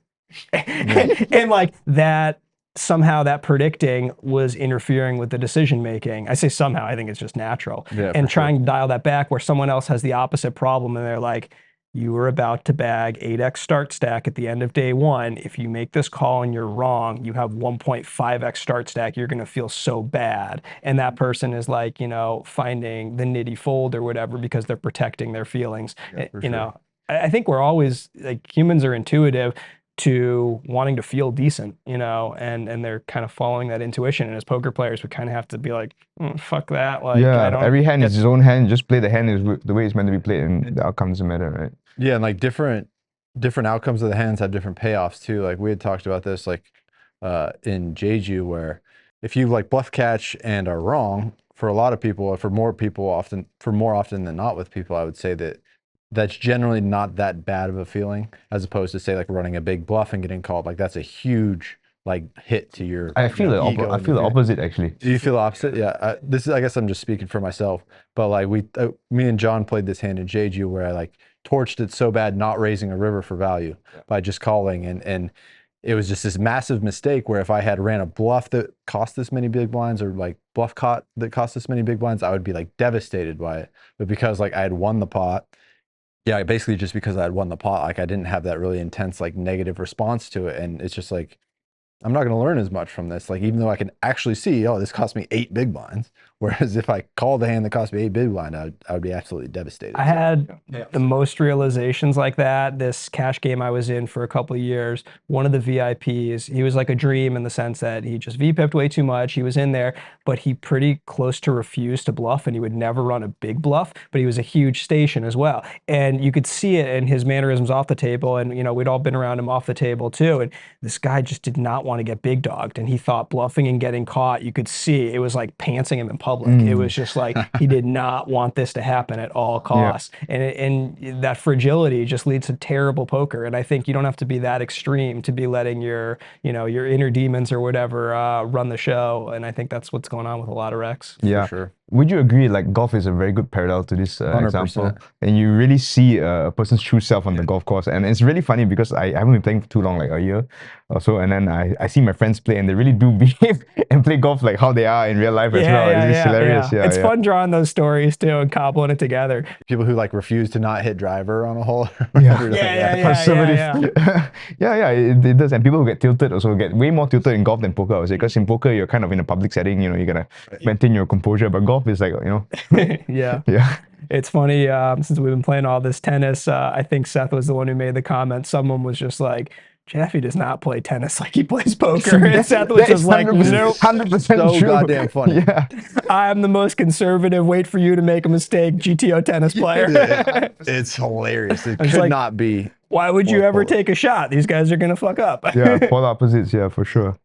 and like that, somehow that predicting was interfering with the decision making. I say somehow, I think it's just natural. And trying to dial that back where someone else has the opposite problem and they're like, you were about to bag 8x start stack at the end of day 1. If you make this call and you're wrong, you have 1.5x start stack. You're going to feel so bad. And that person is like, you know, finding the nitty fold or whatever because they're protecting their feelings. You know, I think we're always like humans are intuitive. to wanting to feel decent, you know, and they're kind of following that intuition. And as poker players, we kind of have to be like, fuck that. Like, I don't every hand get- is his own hand. Just play the hand is the way it's meant to be played, and the outcome doesn't matter, right? Yeah, and like different outcomes of the hands have different payoffs too. Like we had talked about this like in Jeju, where if you like bluff catch and are wrong, for a lot of people, or for more often than not with people, I would say that that's generally not that bad of a feeling, as opposed to say like running a big bluff and getting called. Like that's a huge like hit to your I feel the ego I and feel the your- opposite actually. Do you feel the opposite? Yeah. This is, I guess I'm just speaking for myself, but like me and John played this hand in Jeju where I like torched it so bad, not raising a river for value by just calling. And it was just this massive mistake where if I had ran a bluff that cost this many big blinds, or like bluff caught that cost this many big blinds, I would be like devastated by it. But because like I had won the pot, yeah, basically just because I had won the pot, like I didn't have that really intense like negative response to it. And it's just like, I'm not going to learn as much from this. Like, even though I can actually see, oh, this cost me 8 big blinds. Whereas if I called the hand that cost me 8 big blind, I would be absolutely devastated. I had the most realizations like that. This cash game I was in for a couple of years, one of the VIPs, he was like a dream in the sense that he just VPIP'd way too much. He was in there, but he pretty close to refused to bluff, and he would never run a big bluff, but he was a huge station as well. And you could see it in his mannerisms off the table. And, you know, we'd all been around him off the table too. And this guy just did not want to get big dogged. And he thought bluffing and getting caught, you could see it was like pantsing him in public. It was just like, he did not want this to happen at all costs. And that fragility just leads to terrible poker. And I think you don't have to be that extreme to be letting your, you know, your inner demons or whatever run the show. And I think that's what's going on with a lot of wrecks. Yeah. For sure. Would you agree, like, golf is a very good parallel to this 100%. example? And you really see a person's true self on the golf course. And it's really funny because I haven't been playing for too long, like a year or so. And then I see my friends play, and they really do behave and play golf like how they are in real life as well. It's just hilarious. Yeah, It's fun drawing those stories too and cobbling it together. People who like refuse to not hit driver on a hole. Conservative. It does. And people who get tilted also get way more tilted in golf than poker, I would say. Because in poker, you're kind of in a public setting, you know, you gotta maintain your composure. But golf is like, you know. Yeah. It's funny, since we've been playing all this tennis, I think Seth was the one who made the comment. Someone was just like, Jeffy does not play tennis like he plays poker. And Seth was just like, nope. 100% So true. goddamn funny. Yeah. I'm the most conservative, wait for you to make a mistake, GTO tennis player. It's hilarious. It It's could like- not be. Why would you More ever polar. take a shot? These guys are going to fuck up. Yeah, polar opposites, yeah, for sure.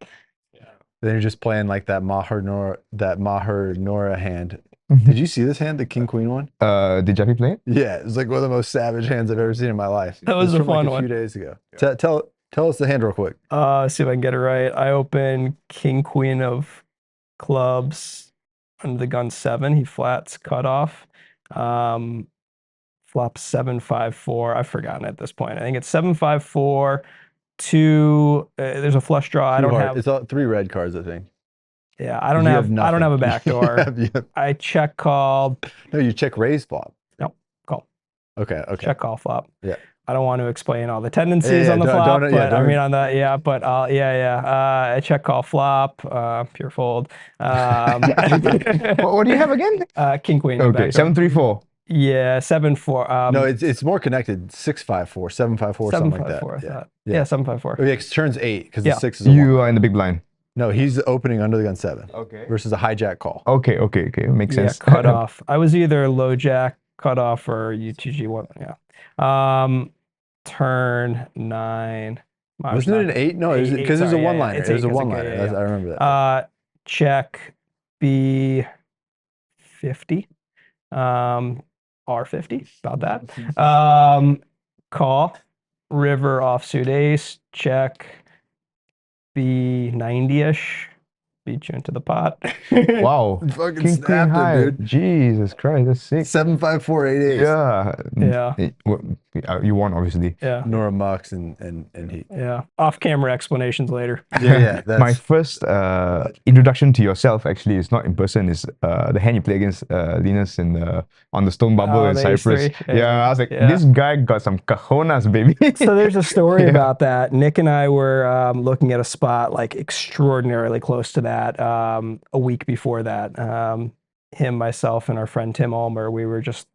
Then you're just playing like that Maher Nora hand. Did you see this hand, the King Queen one? Did Jeffy play it? Yeah, it was like one of the most savage hands I've ever seen in my life. That was It a from, like, fun a one. few days ago. Tell us the hand real quick. See if I can get it right. I open King Queen of clubs under the gun 7. He flats cutoff. Flop 7-5-4. I've forgotten at this point. I think it's 7-5-4. 2. There's a flush draw. I don't have. It's all 3 red cards, I think. Yeah, I don't You have. I don't have a nothing. backdoor. You have- I check call. no, you check raise flop. No, call. Okay. Check call flop. Yeah. I don't want to explain all the tendencies on the don't- flop, don't- but yeah, I don't- mean on the but I check call flop, pure fold. What do you have again? King Queen. Okay, backdoor. 7-3-4. Yeah, 7-4. No, it's more connected. 6-5-4, 7-5-4, something like that. 7-5-4. I thought. Yeah. Yeah, 7-5-4. Oh, yeah, 'cause it turns 8 because Yeah. the 6 is a 1. You are in the big blind. No, he's opening under the gun 7 Okay. versus a hijack call. Okay. Makes Yeah, sense. cut off. I was either low jack cut off or UTG 1. Yeah. Turn 9. Wasn't it an 8? No, Eight, because there's a sorry, yeah, one-liner. it's It was a 8 'cause it- one-liner. yeah, yeah. I remember that. Check B50. R50. About that. Call. River offsuit ace. Check B90-ish. Beat you into the pot. Wow. Fucking King Queen snapped high. it, dude. Jesus Christ, that's sick. 7-5-4-8-8. Yeah. Yeah. You won, obviously. Yeah. Nora Mux and he. Yeah. Off-camera explanations later. Yeah. That's, My first introduction to yourself actually is not in person. Is the hand you play against Linus on the stone bubble in the ace Cyprus. three. Yeah, I was like, Yeah. this guy got some cojones, baby. So there's a story Yeah. about that. Nick and I were looking at a spot like extraordinarily close to that a week before that. Him, myself, and our friend Tim Ulmer, we were just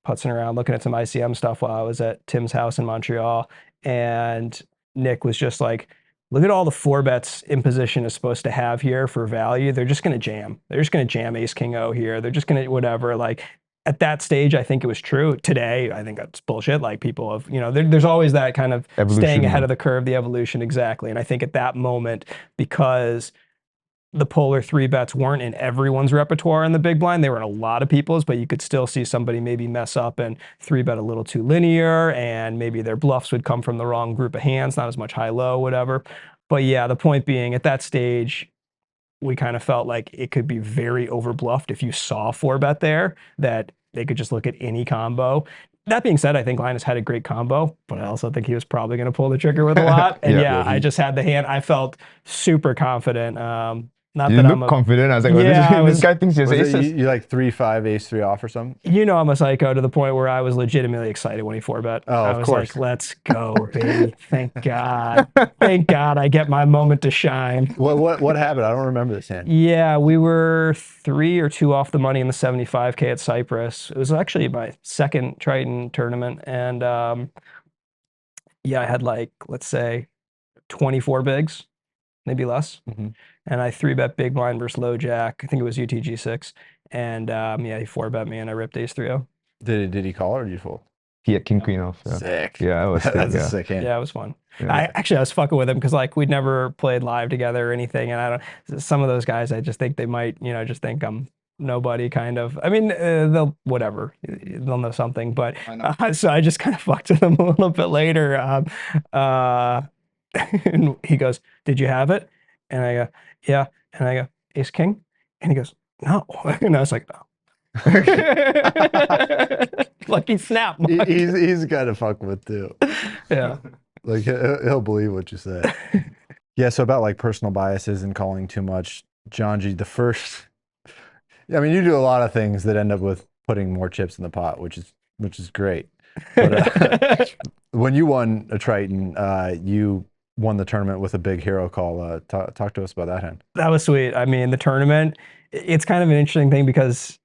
putzing around looking at some ICM stuff while I was at Tim's house in Montreal. And Nick was just like, look at all the 4-bets imposition is supposed to have here for value. They're just going to jam. They're just going to jam ace king O here. They're just going to whatever. Like at that stage, I think it was true. Today, I think that's bullshit. Like people have, there's always that kind of Evolution, staying ahead yeah. of the curve, the evolution, exactly. And I think at that moment, because the polar 3-bets weren't in everyone's repertoire in the big blind. They were in a lot of people's, but you could still see somebody maybe mess up and 3-bet a little too linear, and maybe their bluffs would come from the wrong group of hands, not as much high-low, whatever. But yeah, the point being, at that stage, we kind of felt like it could be very overbluffed if you saw 4-bet there, that they could just look at any combo. That being said, I think Linus had a great combo, but I also think he was probably going to pull the trigger with a lot. And I just had the hand. I felt super confident. Not You that look I'm a confident. I was like, Yeah, this guy thinks he has Was it aces. you like 3-5 ace-3 off or something? I'm a psycho to the point where I was legitimately excited when he 4-bet. Oh, I of was course. like, let's go, baby. Thank God. Thank God I get my moment to shine. What happened? I don't remember this hand. Yeah, we were 3 or 2 off the money in the 75K at Cyprus. It was actually my second Triton tournament. And I had like, let's say 24 bigs, maybe less. Mhm. And I 3-bet big blind versus low jack. I think it was UTG6. And he 4-bet me and I ripped ace 3-0. Did he call or did you fold? He had king queen off. Yeah, Sick. yeah, that was sick, That's a yeah. sick hand. Yeah, it was fun. Yeah. I was fucking with him because like we'd never played live together or anything. And some of those guys, I just think they might, just think I'm nobody kind of. I mean, they'll know something. But so I just kind of fucked with him a little bit later. And he goes, "Did you have it?" And I go, "Yeah." And I go, "Ace king?" And he goes, "No." And I was like, "No." Lucky snap. Mike. He's got to fuck with too. Yeah. Like he'll believe what you say. Yeah. So about like personal biases and calling too much, John G. The first. I mean, you do a lot of things that end up with putting more chips in the pot, which is great. But when you won a Triton, you won the tournament with a big hero call. Talk to us about that hand. That was sweet. I mean, the tournament, it's kind of an interesting thing because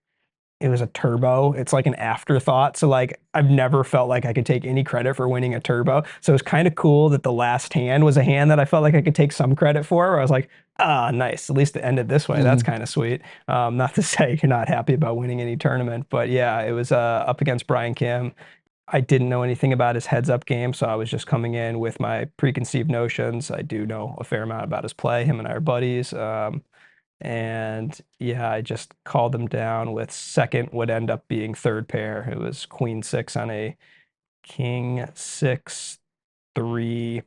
it was a turbo. It's like an afterthought. So like, I've never felt like I could take any credit for winning a turbo. So it was kind of cool that the last hand was a hand that I felt like I could take some credit for, where I was like, nice. At least it ended this way. That's kind of sweet. Not to say you're not happy about winning any tournament, but yeah, it was up against Brian Kim. I didn't know anything about his heads-up game, so I was just coming in with my preconceived notions. I do know a fair amount about his play. Him and I are buddies. And yeah, I just called him down with second would end up being third pair. It was queen 6 on a king 6, 3,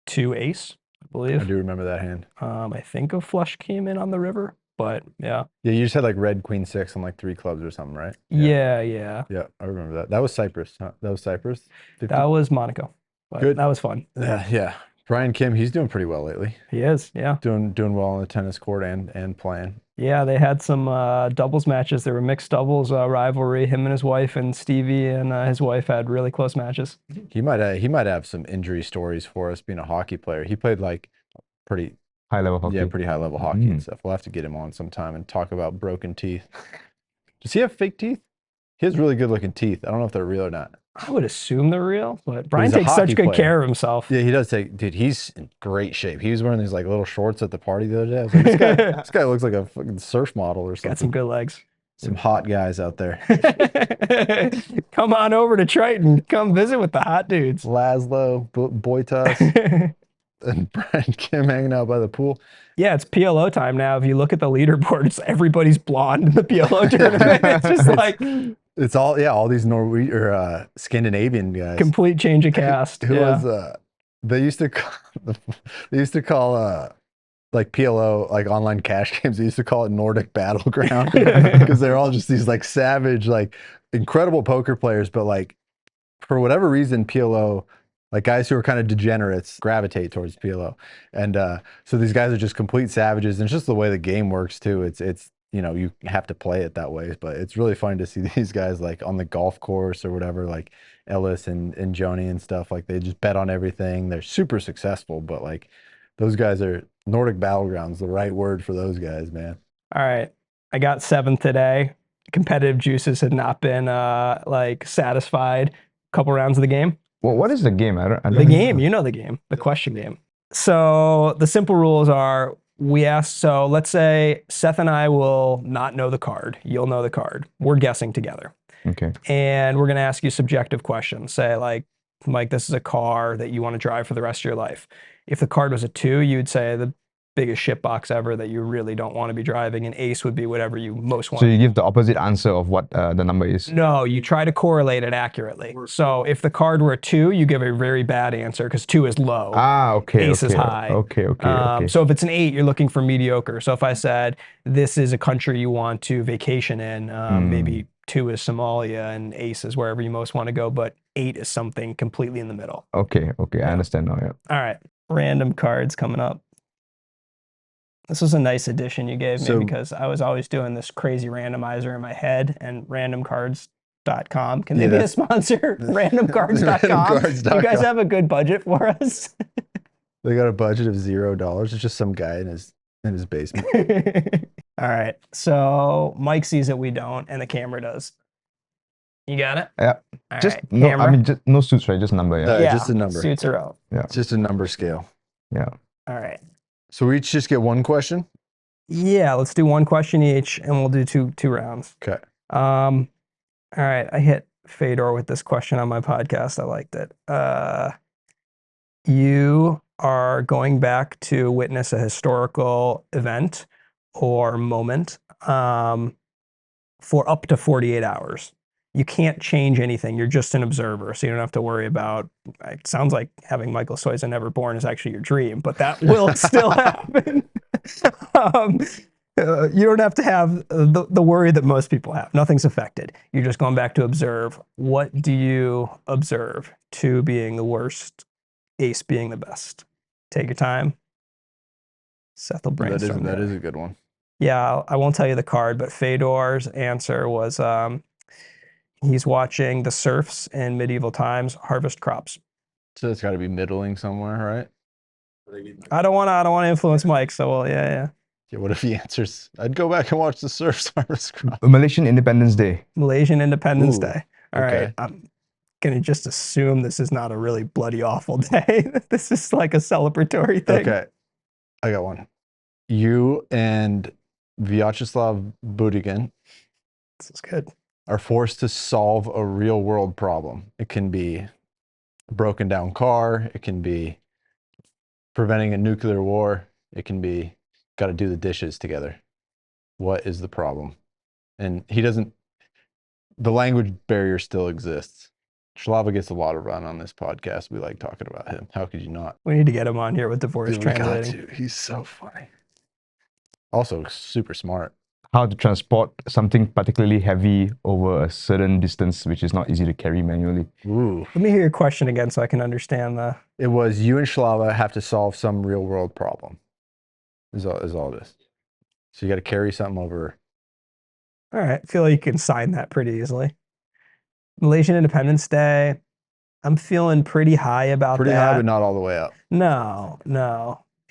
2 ace, I believe. I do remember that hand. I think a flush came in on the river, but yeah. Yeah, you just had like red queen 6 and like 3 clubs or something, right? Yeah. Yeah, I remember that. That was Cyprus. Huh? That was Cyprus. 50? That was Monaco. But Good. That was fun. Yeah. Brian Kim, he's doing pretty well lately. He is, yeah. Doing well on the tennis court and playing. Yeah, they had some doubles matches. There were mixed doubles rivalry. Him and his wife, and Stevie and his wife had really close matches. He might have some injury stories for us being a hockey player. He played like pretty High level hockey. Yeah, pretty high level hockey and stuff. We'll have to get him on sometime and talk about broken teeth. Does he have fake teeth? He has really good looking teeth. I don't know if they're real or not. I would assume they're real, but Brian he's a takes hockey such good player. care of himself. Yeah, he does dude, he's in great shape. He was wearing these like little shorts at the party the other day. I was like, this guy looks like a fucking surf model or something. Got some good legs. Some hot guys out there. Come on over to Triton. Come visit with the hot dudes. Laszlo, Boitas, and Brian Kim hanging out by the pool. Yeah, it's PLO time now. If you look at the leaderboard, it's everybody's blonde in the PLO tournament. It's just like it's all these Norwegian or Scandinavian guys. Complete change of cast. Who was they used to call like PLO, like online cash games, they used to call it Nordic Battleground because they're all just these like savage, like incredible poker players, but like for whatever reason, PLO, like guys who are kind of degenerates gravitate towards PLO. And so these guys are just complete savages. And it's just the way the game works too. It's you have to play it that way, but it's really fun to see these guys like on the golf course or whatever, like Ellis and Joni and stuff. Like they just bet on everything. They're super successful, but like those guys are Nordic Battlegrounds, the right word for those guys, man. All right. I got 7th today. Competitive juices had not been like satisfied. Couple rounds of the game. What is the game? I don't The game, you know the game, the question game. So the simple rules are so let's say Seth and I will not know the card. You'll know the card. We're guessing together. Okay. And we're going to ask you subjective questions. Say like, Mike, this is a car that you want to drive for the rest of your life. If the card was a 2, you'd say the biggest shitbox ever that you really don't want to be driving. And ace would be whatever you most want. So you give the opposite answer of what the number is? No, you try to correlate it accurately. So if the card were a 2, you give a very bad answer because 2 is low. Okay. Ace is high. Okay. So if it's an 8, you're looking for mediocre. So if I said, this is a country you want to vacation in, maybe 2 is Somalia and ace is wherever you most want to go, but 8 is something completely in the middle. Okay. I understand now. Yeah. All right. Random cards coming up. This was a nice addition you gave me because I was always doing this crazy randomizer in my head, and randomcards.com. Can they be a sponsor? Randomcards.com. You guys have a good budget for us? They got a budget of $0. It's just some guy in his basement. All right. So Mike sees it, we don't, and the camera does. You got it? Yeah. All just right, no. camera. I mean, just no suits, right? Just number. Yeah. Yeah, just a number. Suits are out. Yeah. It's just a number scale. Yeah. All right. So we each just get one question? Yeah, let's do one question each, and we'll do two rounds. Okay. All right. I hit Fedor with this question on my podcast. I liked it. You are going back to witness a historical event or moment for up to 48 hours. You can't change anything. You're just an observer, so you don't have to worry about. It sounds like having Michael Soyza never born is actually your dream, but that will still happen. You don't have to have the worry that most people have. Nothing's affected. You're just going back to observe. What do you observe? 2 being the worst, ace being the best. Take your time. Seth will brainstorm. That is a good one. Yeah, I won't tell you the card, but Fedor's answer was he's watching the serfs in medieval times harvest crops. So it's got to be middling somewhere, right? I don't want to influence Mike, so well, yeah. Yeah, what if he answers, I'd go back and watch the serfs harvest crops? Malaysian Independence Day. Malaysian Independence Ooh, Day. All okay. right. I'm going to just assume this is not a really bloody awful day. This is like a celebratory thing. Okay. I got one. You and Vyacheslav Budigin This is good. are forced to solve a real world problem. It can be a broken down car. It can be preventing a nuclear war. It can be got to do the dishes together. What is the problem? And the language barrier still exists. Shlava gets a lot of run on this podcast. We like talking about him. How could you not? We need to get him on here with divorce Dude, we got translating. to. He's so funny. Also super smart. How to transport something particularly heavy over a certain distance, which is not easy to carry manually. Ooh. Let me hear your question again so I can understand the. It was you and Shlava have to solve some real world problem. Is all it is. So you got to carry something over. All right. I feel like you can sign that pretty easily. Malaysian Independence Day. I'm feeling pretty high about Pretty that. high, but not all the way up. No.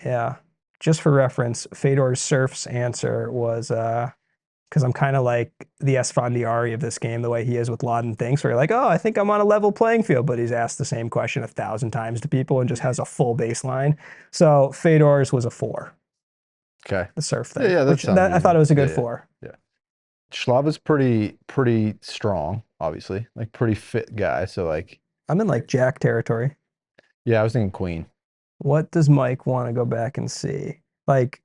Yeah. Just for reference, Fedor's serf's answer was because I'm kind of like the Esfandiari of this game, the way he is with Laden thinks, where you're like, oh, I think I'm on a level playing field, but he's asked the same question 1,000 times to people and just has a full baseline. So Fedor's was a 4. Okay. The surf thing. Yeah, I thought it was a good 4. Yeah. Shlava's pretty strong, obviously. Like pretty fit guy. So like I'm in like Jack territory. yeah, I was thinking Queen. What does Mike want to go back and see? Like,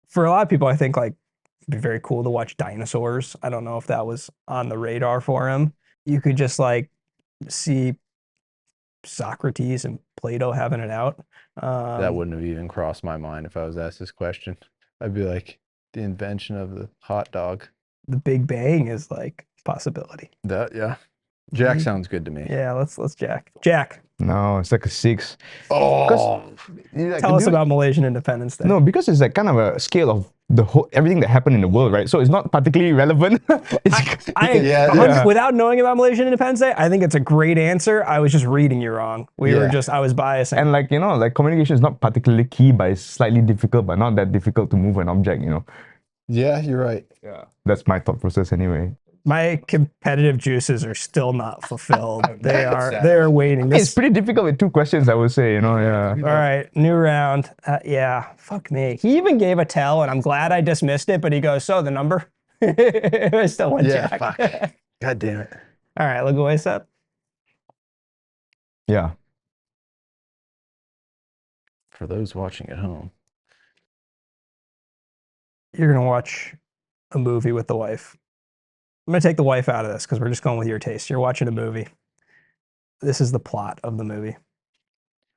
for a lot of people, I think like it'd be very cool to watch dinosaurs. I don't know if that was on the radar for him. You could just like see Socrates and Plato having it out. That wouldn't have even crossed my mind if I was asked this question. I'd be like, the invention of the hot dog. The Big Bang is like a possibility. That yeah. Jack sounds good to me. Yeah, let's Jack. Jack, No, it's like a 6. Oh, tell us about Malaysian Independence Day. No, because it's like kind of a scale of the whole everything that happened in the world, right? So it's not particularly relevant. Without knowing about Malaysian Independence Day, I think it's a great answer. I was just reading you wrong. I was biasing. And like, like communication is not particularly key, but it's slightly difficult, but not that difficult to move an object, Yeah, you're right. Yeah. That's my thought process anyway. My competitive juices are still not fulfilled. They Sad. are waiting. It's pretty difficult with 2 questions, I would say, you know, yeah. All right, new round. Yeah, fuck me. He even gave a tell, and I'm glad I dismissed it, but he goes, so the number? I still went Yeah, Jack. fuck. God damn it. All right, look away set. Yeah. For those watching at home. You're going to watch a movie with the wife. I'm going to take the wife out of this because we're just going with your taste. You're watching a movie. This is the plot of the movie.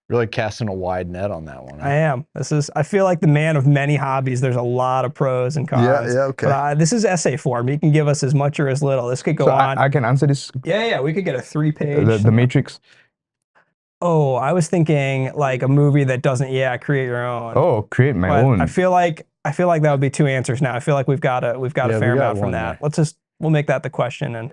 Really casting a wide net on that one. Huh? I am. I feel like the man of many hobbies. There's a lot of pros and cons. Yeah, okay. But this is essay form. You can give us as much or as little. This could go So on. I can answer this. Yeah, we could get a 3-page. The Matrix. Oh, I was thinking like a movie that doesn't, create your own. Oh, create my But own. I feel like that would be 2 answers now. I feel like we've got a fair amount from one that. there. We'll make that the question. And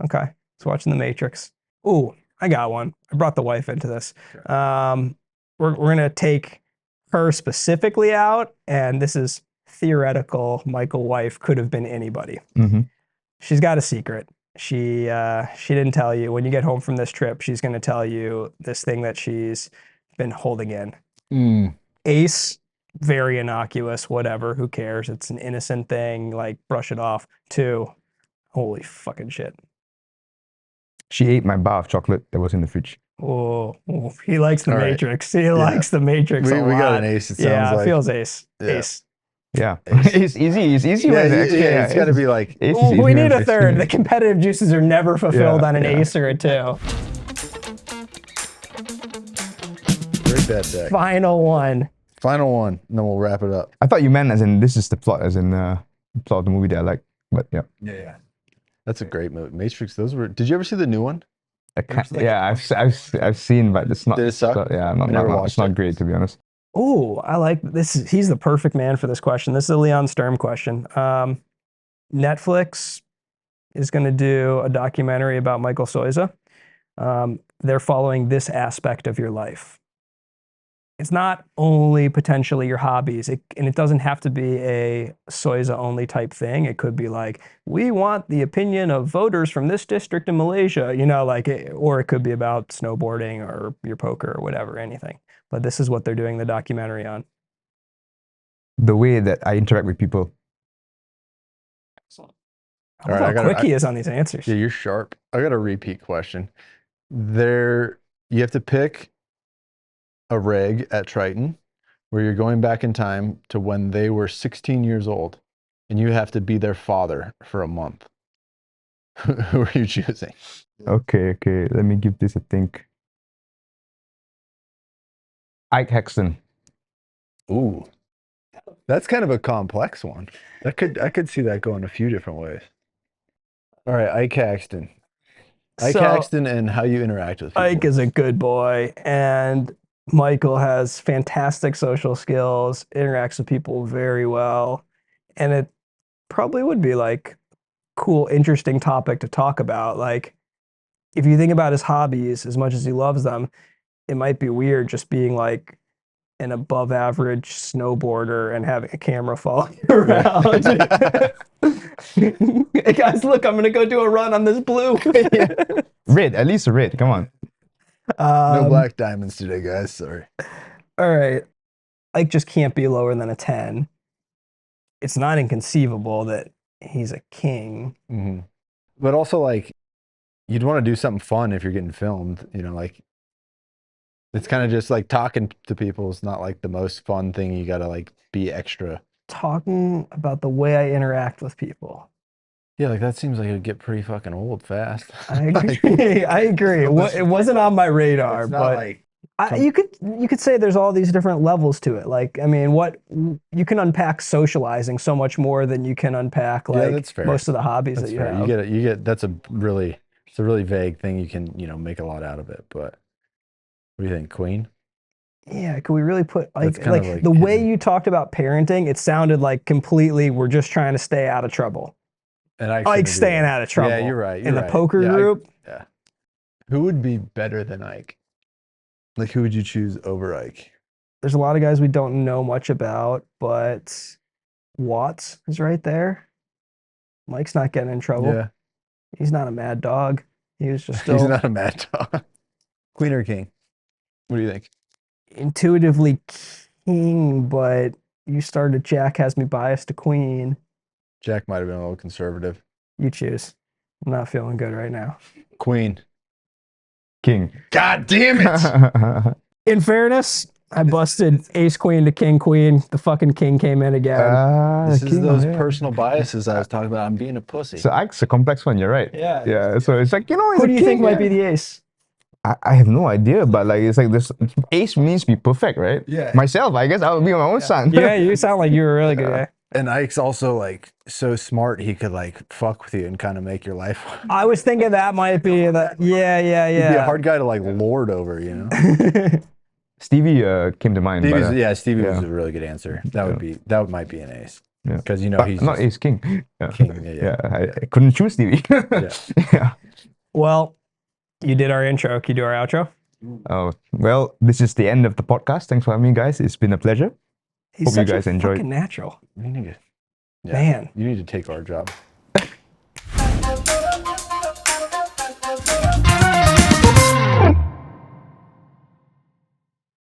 okay, so watching The Matrix. Ooh, I got one. I brought the wife into this. We're gonna take her specifically out, and this is theoretical. Michael wife could have been anybody. Mm-hmm. She's got a secret. She didn't tell you. When you get home from this trip, she's gonna tell you this thing that she's been holding in. Ace, very innocuous, whatever, who cares? It's an innocent thing, like brush it off. 2, holy fucking shit. She ate my bar of chocolate that was in the fridge. Oh, he likes the All right. Matrix. He likes the Matrix We a lot. got an ace, it sounds yeah, like. it feels ace. Yeah. Ace. Yeah. It's easy. It's easy when it's extra. it's got to be like. Ace is Ooh, easy we need when a it's- third. The competitive juices are never fulfilled Yeah, on an yeah. ace or a 2. Break that deck. Final one. Final one, and then we'll wrap it up. I thought you meant as in this is the plot, as in plot of the movie that I like. But yeah. Yeah. That's a great movie. Matrix, those were. Did you ever see the new one? I've seen, but it's not. Did it suck? Yeah, I never it's watched not it. great, to be honest. Ooh, I like this. He's the perfect man for this question. This is a Leon Sturm question. Netflix is going to do a documentary about Michael Soyza. They're following this aspect of your life. It's not only potentially your hobbies, and it doesn't have to be a Soyza only type thing. It could be like, we want the opinion of voters from this district in Malaysia, or it could be about snowboarding or your poker or whatever, anything. But this is what they're doing the documentary on. The way that I interact with people. I All love right, how quick he is on these answers. Yeah, you're sharp. I got a repeat question. You have to pick a reg at Triton where you're going back in time to when they were 16 years old, and you have to be their father for a month. Who are you choosing? Okay. Let me give this a think. Ike Hexton. Ooh, that's kind of a complex one. I could see that going a few different ways. All right, Ike Haxton. Ike So- Haxton and how you interact with people. Ike is a good boy, and Michael has fantastic social skills, interacts with people very well, and it probably would be like cool, interesting topic to talk about. Like, if you think about his hobbies, as much as he loves them, it might be weird just being like an above average snowboarder and having a camera follow you around. Hey guys, look, I'm gonna go do a run on this blue. Red, at least a red. Come on. No black diamonds today, guys. Sorry. All right. Ike just can't be lower than a 10. It's not inconceivable that he's a king. Mm-hmm. But also, like, you'd want to do something fun if you're getting filmed. Like, it's kind of just like talking to people is not like the most fun thing. You got to like be extra. Talking about the way I interact with people. Yeah, like that seems like it'd get pretty fucking old fast. I agree. I agree. It wasn't on my radar, It's not but like you could say there's all these different levels to it. Like, I mean, what you can unpack socializing so much more than you can unpack like that's fair. most of the hobbies that's that you fair. have. You get it's a really vague thing. You can make a lot out of it. But what do you think, Queen? Yeah, could we really put That's kind of like the way hidden. you talked about parenting? It sounded like completely we're just trying to stay out of trouble. And I Ike's staying out of trouble. Yeah, you're right. In the poker Yeah, group, yeah. Who would be better than Ike? Like, who would you choose over Ike? there's a lot of guys we don't know much about, but Watts is right there. Mike's not getting in trouble. Yeah. He's not a mad dog. He was just He's still not a mad dog. Queen or king? What do you think? intuitively king, but you started Jack has me biased to queen. Jack might have been a little conservative. You choose. I'm not feeling good right now. Queen. King. God damn it! In fairness, I busted ace queen to king queen. The fucking king came in again. This the is king, those yeah. personal biases I was talking about. I'm being a pussy. So it's a complex one. You're right. Yeah. Yeah. So it's like, you know, it's Who a do you king, think might be yeah. the ace? I have no idea, but like it's like this ace means be perfect, right? Yeah. Myself, I guess I would be my own son. Yeah, you sound like you're a really good guy. And Ike's also like so smart he could like fuck with you and kind of make your life. I was thinking that might be the yeah. He'd be a hard guy to like lord over, you know. Stevie came to mind. Stevie's, but, yeah, Stevie was yeah. a really good answer. That might be an ace. Yeah. Because you know he's not just ace king. Yeah. king. Yeah. I couldn't choose Stevie. Yeah. Yeah. Well, you did our intro. Can you do our outro? Oh, well, this is the end of the podcast. Thanks for having me, guys. It's been a pleasure. He's Hope you such guys a enjoyed. fucking natural. You need to, Man. you need to take our job.